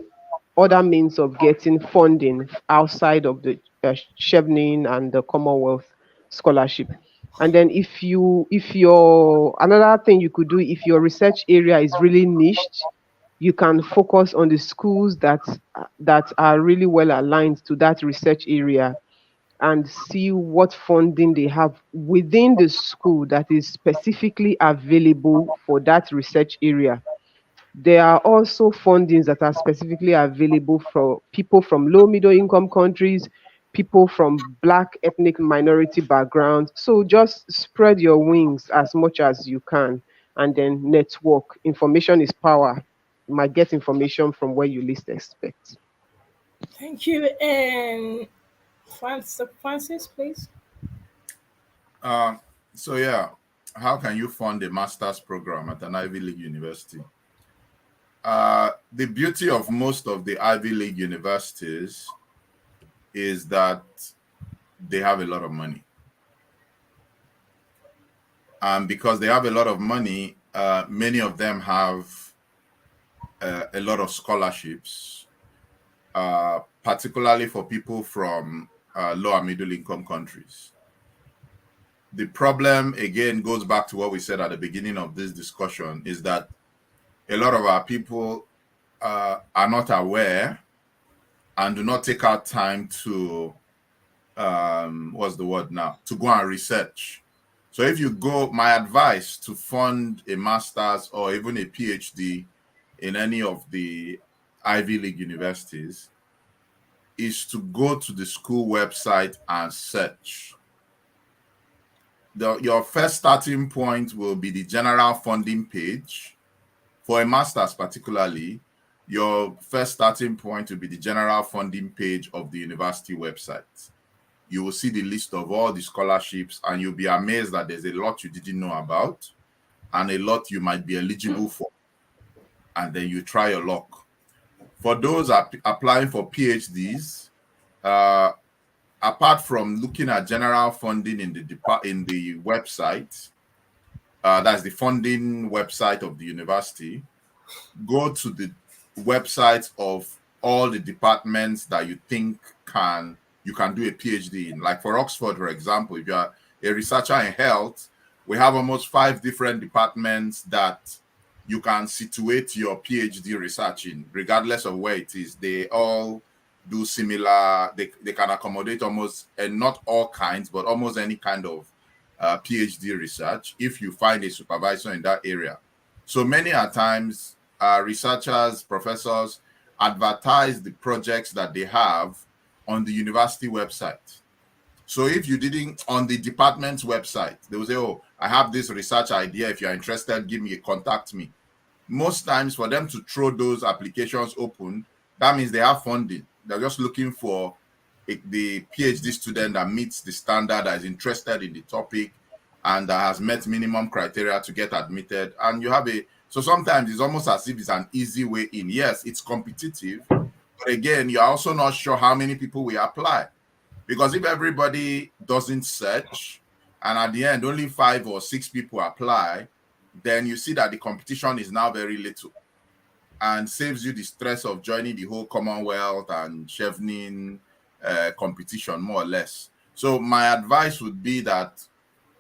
other means of getting funding outside of the Chevening and the Commonwealth scholarship. And then if your another thing you could do, if your research area is really niched, you can focus on the schools that are really well aligned to that research area and see what funding they have within the school that is specifically available for that research area. There are also fundings that are specifically available for people from low middle income countries, people from Black ethnic minority backgrounds. So just spread your wings as much as you can and then network. Information is power. You might get information from where you least expect. Thank you. And Francis, please. So yeah, how can you fund a master's program at an Ivy League university? The beauty of most of the Ivy League universities is that they have a lot of money. And because they have a lot of money, many of them have a lot of scholarships, particularly for people from low and middle income countries. The problem, again, goes back to what we said at the beginning of this discussion, is that a lot of our people are not aware and do not take out time to, what's the word now, to go and research. So if you go, my advice to fund a master's or even a PhD in any of the Ivy League universities is to go to the school website and search. Your first starting point will be the general funding page. For a master's particularly, your first starting point will be the general funding page of the university website. You will see the list of all the scholarships and you'll be amazed that there's a lot you didn't know about and a lot you might be eligible for. And then you try your luck. For those applying for PhDs, apart from looking at general funding in the website, that's the funding website of the university, go to the websites of all the departments that you think you can do a PhD in. Like for Oxford, for example, if you are a researcher in health, we have almost 5 different departments that you can situate your PhD research in, regardless of where it is. They all do similar, they can accommodate almost, and not all kinds, but almost any kind of PhD research if you find a supervisor in that area. So many a times, researchers, professors advertise the projects that they have on the university website. So if you didn't, on the department's website, they will say, oh, I have this research idea. If you're interested, contact me. Most times for them to throw those applications open, that means they have funding. They're just looking for the PhD student that meets the standard, that is interested in the topic, and that has met minimum criteria to get admitted. And you have so sometimes it's almost as if it's an easy way in. Yes, it's competitive, but again, you're also not sure how many people will apply. Because if everybody doesn't search, and at the end only 5 or 6 people apply, then you see that the competition is now very little and saves you the stress of joining the whole Commonwealth and Chevening competition, more or less. So my advice would be that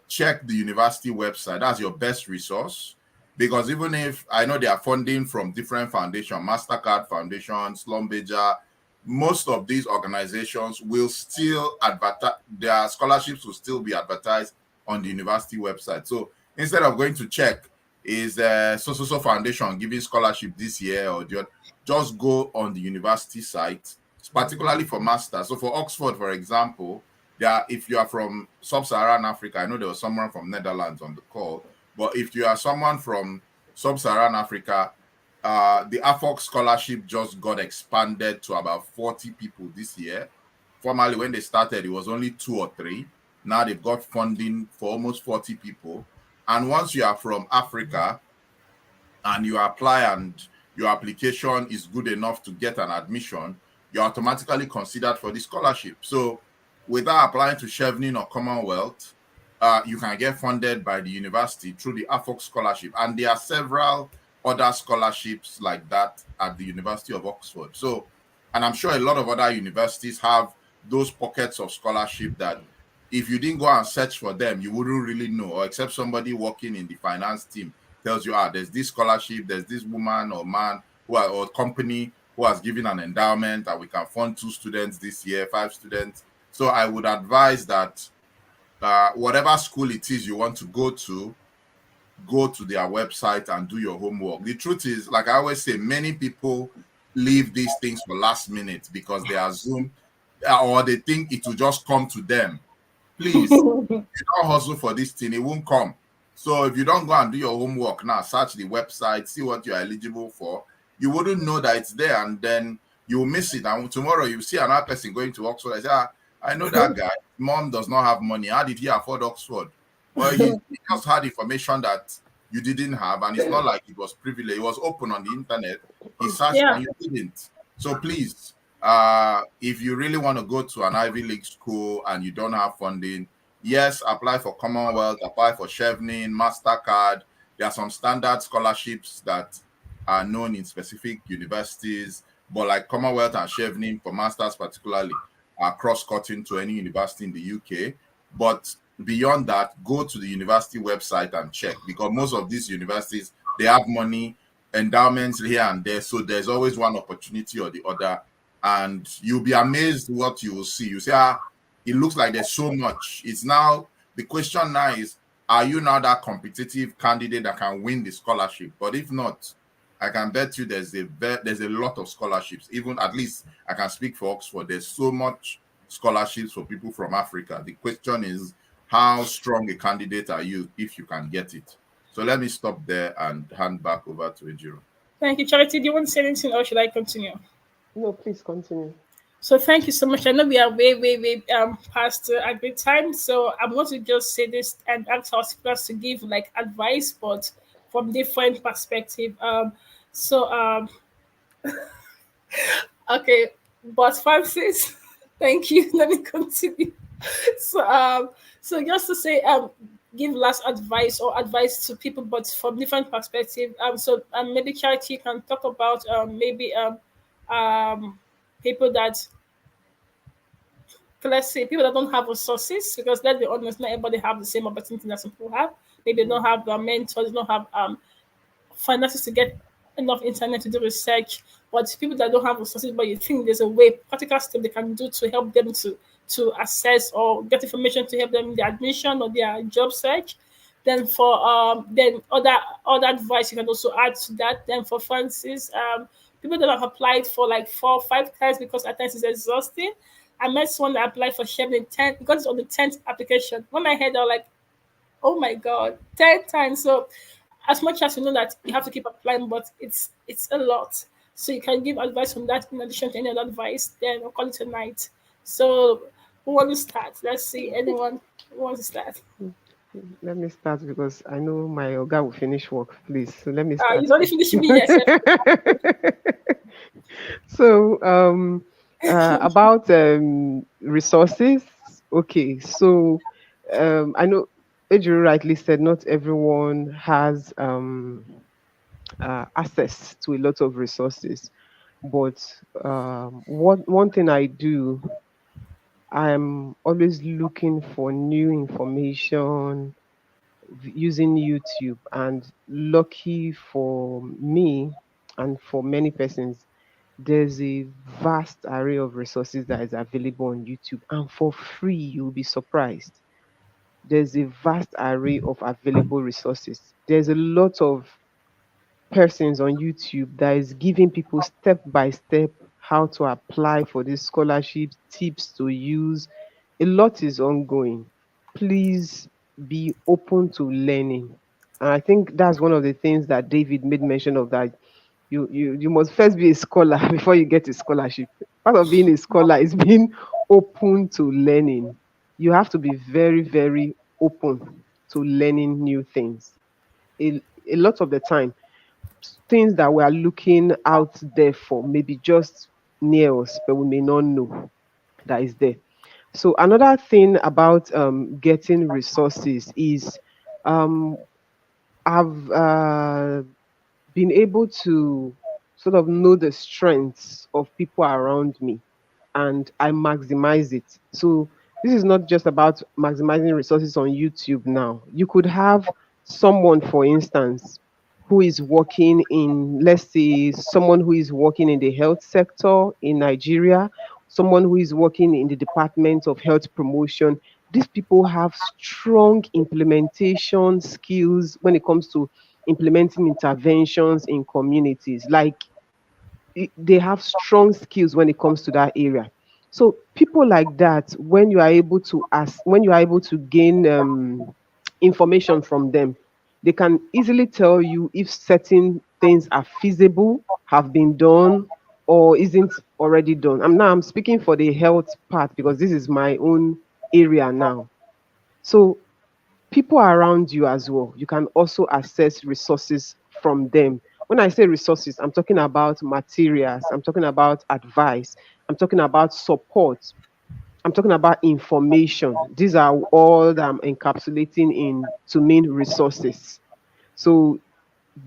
check the university website. That's your best resource, because even if I know they are funding from different foundations, MasterCard Foundation, Schlumberger, most of these organizations will still advertise, their scholarships will still be advertised on the university website. So instead of going to check, is so foundation giving scholarship this year or just go on the university site, particularly for masters. So for Oxford, for example, if you are from sub-Saharan Africa, I know there was someone from Netherlands on the call, but if you are someone from sub-Saharan Africa, the AFOC scholarship just got expanded to about 40 people this year. Formerly, when they started, it was only 2 or 3. Now they've got funding for almost 40 people. And once you are from Africa and you apply and your application is good enough to get an admission, you're automatically considered for the scholarship. So without applying to Chevening or Commonwealth, you can get funded by the university through the AFOC scholarship. And there are several other scholarships like that at the University of Oxford. So, and I'm sure a lot of other universities have those pockets of scholarship that if you didn't go and search for them, you wouldn't really know, or except somebody working in the finance team tells you, there's this scholarship, there's this woman or man or company who has given an endowment that we can fund 2 students this year, 5 students. So I would advise that whatever school it is you want to go to their website and do your homework. The truth is, like I always say, many people leave these things for last minute because they assume or they think it will just come to them. Please, you don't hustle for this thing, it won't come. So if you don't go and do your homework now, search the website, see what you're eligible for, you wouldn't know that it's there, and then you'll miss it. And tomorrow you see another person going to Oxford. I say, I know that guy. Mom does not have money. How did he afford Oxford? Well, he just had information that you didn't have, and it's not like it was privileged. It was open on the internet. He searched and you didn't. So please, if you really want to go to an Ivy League school and you don't have funding, yes, apply for Commonwealth, apply for Chevening, MasterCard. There are some standard scholarships that are known in specific universities, but like Commonwealth and Chevening for masters particularly are cross-cutting to any university in the UK. But beyond that, go to the university website and check, because most of these universities, they have money, endowments here and there, so there's always one opportunity or the other, and you'll be amazed what you will see. You say, it looks like there's so much. It's now, the question now is, are you now that competitive candidate that can win the scholarship? But if not, I can bet you there's a lot of scholarships. Even, at least I can speak for Oxford, there's so much scholarships for people from Africa. The question is, how strong a candidate are you if you can get it? So let me stop there and hand back over to Ejiro. Thank you, Charity. Do you want to say anything, or should I continue? No, please continue. So thank you so much. I know we are way past a great time. So I'm going to just say this and ask our speakers to give like advice, but from different perspective. Okay, but Francis, thank you. Let me continue. So just to say, give last advice or advice to people, but from different perspective. Maybe Charity can talk about people that, let's say, people that don't have resources, because let's be honest, not everybody have the same opportunity that some people have. Maybe they don't have mentors, they don't have finances to get enough internet to do research. But people that don't have resources, but you think there's a way, practical step they can do to help them to assess or get information to help them in their admission or their job search. Then for then other advice you can also add to that. Then for Francis, people that have applied for like 4 or 5 times, because at times it's exhausting. I met someone that applied for Chevening 10 because it's on the 10th application. When I heard, I was like, oh my God, 10 times. So as much as you know that you have to keep applying, but it's a lot. So you can give advice on that in addition to any other advice. Then we'll call it a night. So who wants to start? Let's see. Anyone who wants to start? Let me start because I know my Oga will finish work, please. So let me start. He's only finishing me, yes. So about resources. Okay, so I know Ejiro rightly said not everyone has access to a lot of resources, but one thing I do, I'm always looking for new information using YouTube, and lucky for me and for many persons, there's a vast array of resources that is available on YouTube, and for free. You'll be surprised. There's a vast array of available resources. There's a lot of persons on YouTube that is giving people step by step how to apply for these scholarships, tips to use. A lot is ongoing. Please be open to learning And I think that's one of the things that David made mention of, that you must first be a scholar before you get a scholarship. Part of being a scholar is being open to learning. You have to be very, very open to learning new things. A, a lot of the time, things that we are looking out there for maybe just near us, but we may not know that is there. So another thing about getting resources is, um, I've been able to sort of know the strengths of people around me, and I maximize it. So this is not just about maximizing resources on YouTube now. You could have someone, for instance, who is working in, let's say, someone who is working in the health sector in Nigeria, someone who is working in the Department of Health Promotion. These people have strong implementation skills when it comes to implementing interventions in communities. Like, they have strong skills when it comes to that area. So people like that, when you are able to ask, when you are able to gain information from them, they can easily tell you if certain things are feasible, have been done, or isn't already done. I'm speaking for the health part because this is my own area now. So people around you as well, you can also access resources from them. When I say resources, I'm talking about materials, I'm talking about advice, I'm talking about support, I'm talking about information. These are all that I'm encapsulating in to mean resources. So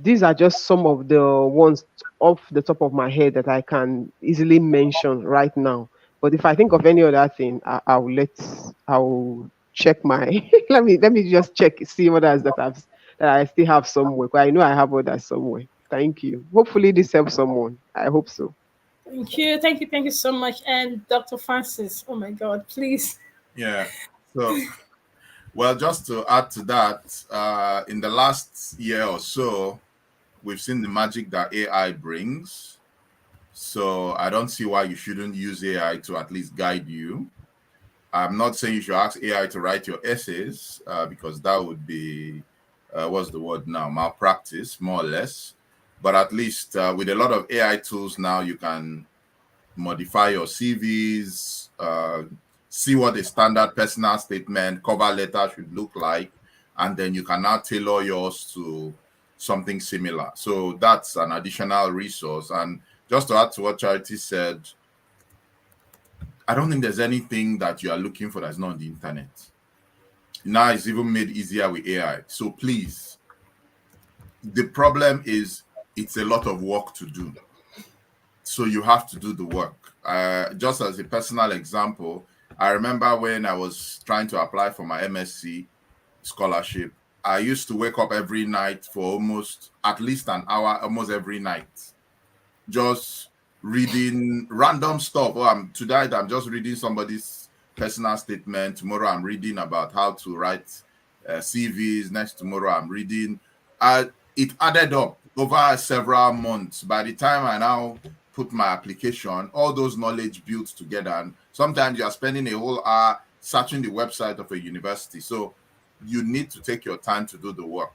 these are just some of the ones off the top of my head that I can easily mention right now. But if I think of any other thing, I'll check my let me just check, see what else that I still have somewhere. 'Cause I know I have others somewhere. Thank you. Hopefully this helps someone. I hope so. Thank you so much. And Dr. Francis, oh my God, please. Yeah. So, well, just to add to that, in the last year or so, we've seen the magic that AI brings. So I don't see why you shouldn't use AI to at least guide you. I'm not saying you should ask AI to write your essays, because that would be, what's the word now, malpractice, more or less. But at least with a lot of AI tools now, you can modify your CVs, see what a standard personal statement, cover letter should look like, and then you can now tailor yours to something similar. So that's an additional resource. And just to add to what Charity said, I don't think there's anything that you are looking for that's not on the internet. Now it's even made easier with AI. So please, the problem is it's a lot of work to do. So you have to do the work. Just as a personal example, I remember when I was trying to apply for my MSc scholarship, I used to wake up every night for almost at least an hour, almost every night, just reading random stuff. Oh, tonight I'm just reading somebody's personal statement. Tomorrow I'm reading about how to write CVs. Next tomorrow I'm reading. It added up over several months. By the time I now put my application, all those knowledge built together, and sometimes you are spending a whole hour searching the website of a university. So you need to take your time to do the work.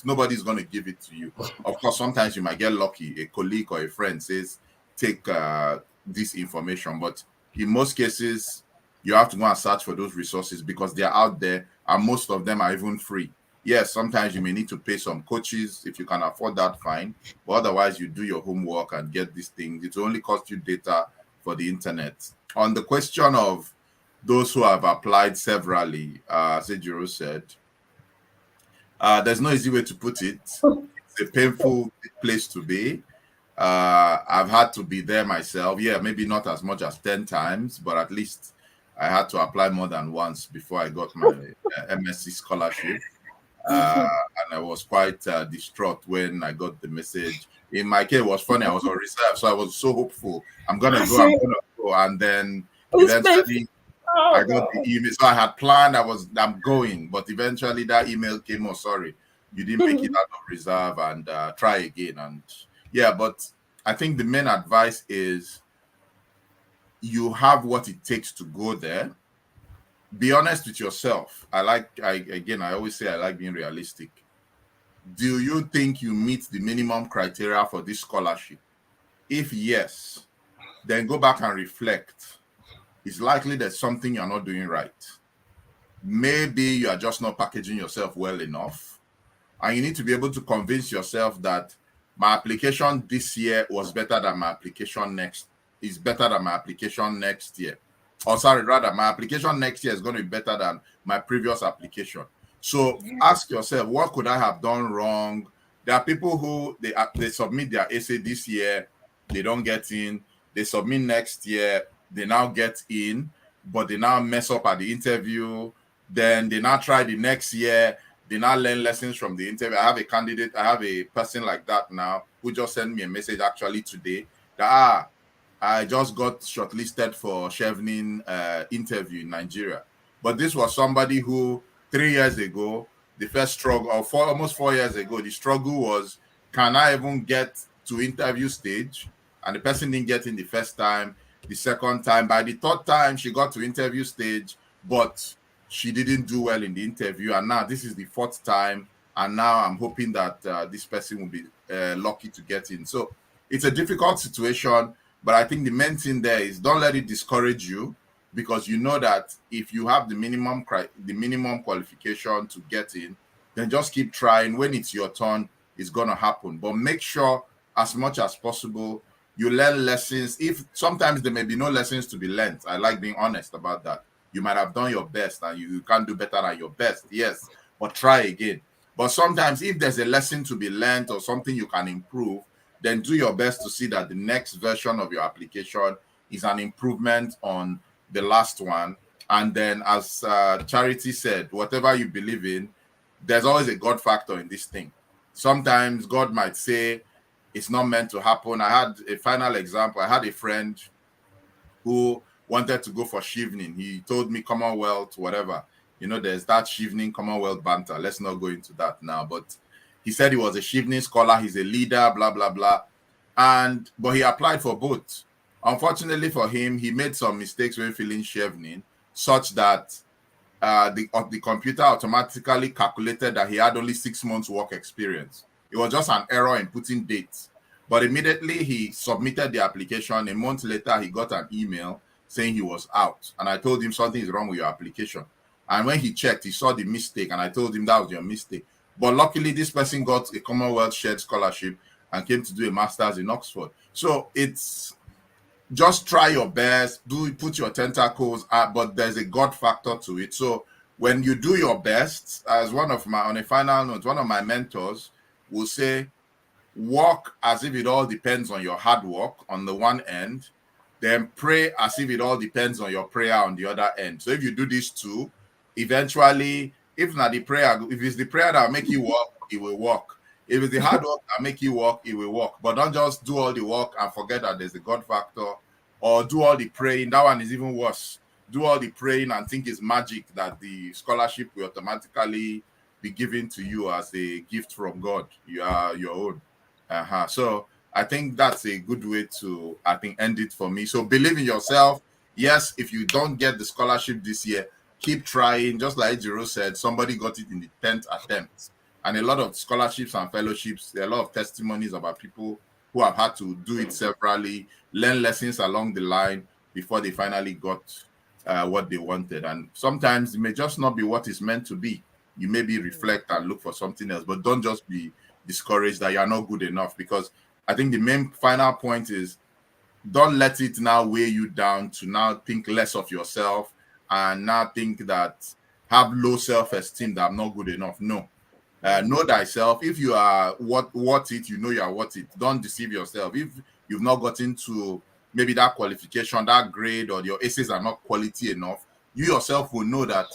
Nobody's going to give it to you. Of course, sometimes you might get lucky. A colleague or a friend says, take this information. But in most cases, you have to go and search for those resources because they're out there, and most of them are even free. Yes, sometimes you may need to pay some coaches. If you can afford that, fine. But otherwise, you do your homework and get these things. It will only cost you data for the internet. On the question of those who have applied severally, as Ejiro said, there's no easy way to put it. It's a painful place to be. I've had to be there myself. Yeah, maybe not as much as 10 times, but at least I had to apply more than once before I got my MSc scholarship. And I was quite distraught when I got the message. In my case, it was funny. I was on reserve, so I was so hopeful. I'm gonna go, and then eventually I got the email. So I had planned. I'm going, but eventually that email came. Oh, sorry, you didn't make it out of reserve, and try again. And yeah, but I think the main advice is you have what it takes to go there. Be honest with yourself. I always say I like being realistic. do you think you meet the minimum criteria for this scholarship? If yes, then go back and reflect. It's likely there's something you're not doing right. Maybe you are just not packaging yourself well enough. And you need to be able to convince yourself that my application this year was better than my application next year. Or sorry, rather, my application next year is going to be better than my previous application. So ask yourself, what could I have done wrong? There are people who they submit their essay this year, they don't get in. They submit next year, they now get in, but they now mess up at the interview. Then they now try the next year. They now learn lessons from the interview. I have a person like that now who just sent me a message actually today that I just got shortlisted for Chevening interview in Nigeria. But this was somebody who 3 years ago, the first struggle, or almost 4 years ago, the struggle was, can I even get to interview stage? And the person didn't get in the first time, the second time. By the third time, she got to interview stage, but she didn't do well in the interview. And now this is the fourth time. And now I'm hoping that this person will be lucky to get in. So it's a difficult situation. But I think the main thing there is don't let it discourage you, because you know that if you have the minimum qualification to get in, then just keep trying. When it's your turn, it's going to happen. But make sure as much as possible you learn lessons. If sometimes there may be no lessons to be learned. I like being honest about that. You might have done your best and you can't do better than your best. Yes, but try again. But sometimes if there's a lesson to be learned or something you can improve, then do your best to see that the next version of your application is an improvement on the last one. And then, as Charity said, whatever you believe in, there's always a God factor in this thing. Sometimes God might say it's not meant to happen. I had a final example. I had a friend who wanted to go for Chevening. He told me Commonwealth, whatever. You know, there's that Chevening Commonwealth banter. Let's not go into that now. But he said he was a Chevening scholar. He's a leader, blah, blah, blah. But he applied for both. Unfortunately for him, he made some mistakes when filling Chevening, such that the computer automatically calculated that he had only 6 months work experience. It was just an error in putting dates. But immediately he submitted the application. A month later, he got an email saying he was out. And I told him something is wrong with your application. And when he checked, he saw the mistake. And I told him that was your mistake. But luckily, this person got a Commonwealth shared scholarship and came to do a master's in Oxford. So it's just try your best, put your tentacles out, but there's a God factor to it. So when you do your best, as on a final note, one of my mentors will say, work as if it all depends on your hard work on the one end, then pray as if it all depends on your prayer on the other end. So if you do these two, eventually, if it's the prayer that will make you work, it will work. If it's the hard work that make you work, it will work. But don't just do all the work and forget that there's a God factor, or do all the praying. That one is even worse. Do all the praying and think it's magic that the scholarship will automatically be given to you as a gift from God. You are your own. So I think that's a good way to, end it for me. So believe in yourself. Yes, if you don't get the scholarship this year, keep trying. Just like Jiro said, somebody got it in the 10th attempt. And a lot of scholarships and fellowships, there are a lot of testimonies about people who have had to do it severally, learn lessons along the line before they finally got what they wanted. And sometimes it may just not be what it's meant to be. You maybe reflect and look for something else, but don't just be discouraged that you're not good enough, because I think the main final point is don't let it now weigh you down to now think less of yourself and now think that have low self-esteem that I'm not good enough. No. Know thyself. If you are what it, you know you are what it. Don't deceive yourself. If you've not gotten to maybe that qualification, that grade, or your essays are not quality enough, you yourself will know that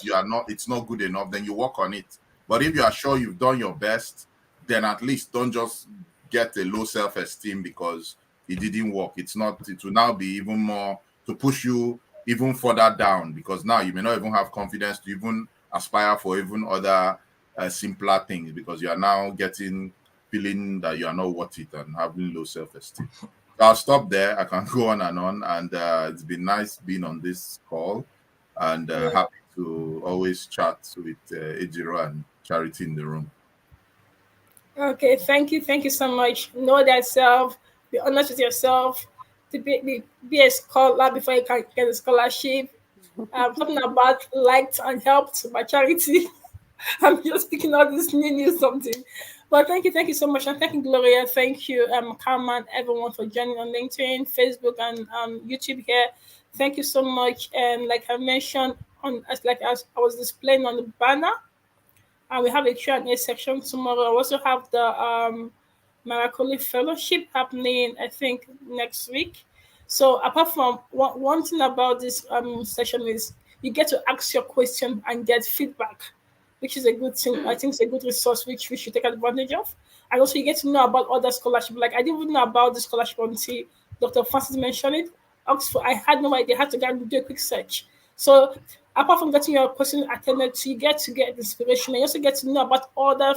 it's not good enough, then you work on it. But if you are sure you've done your best, then at least don't just get a low self-esteem because it didn't work. It will now be even more to push you even further down, because now you may not even have confidence to even aspire for even other simpler things, because you are now feeling that you are not worth it and having low self-esteem. So I'll stop there. I can go on, and it's been nice being on this call, and happy to always chat with Ejiro and Charity in the room. Okay, thank you so much. Know thyself, be honest with yourself, to be a scholar before you can get a scholarship. Talking about liked and helped by charity. I'm just picking out this new something. But thank you so much. And thank you, Gloria. Thank you, Carmen, everyone for joining on LinkedIn, Facebook, and YouTube here. Thank you so much. And like I mentioned as I was displaying on the banner, and we have a Q&A section tomorrow. I also have the Maracoli Fellowship happening, I think, next week. So apart from one thing about this session is you get to ask your question and get feedback, which is a good thing. I think it's a good resource which we should take advantage of. And also you get to know about other scholarship. Like I didn't even know about the scholarship until Dr. Francis mentioned it. Oxford, I had no idea. I had to go and do a quick search. So apart from getting your question attended to, you get to get inspiration. And you also get to know about other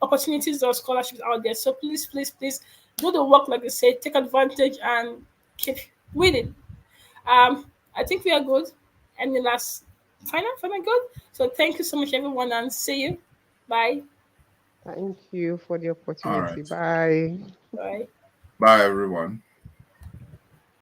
opportunities or scholarships out there. So please do the work like they say, take advantage and keep winning. I think we are good. Any last final good? So thank you so much everyone and see you. Bye. Thank you for the All opportunity. right. Bye. Bye. Bye, everyone.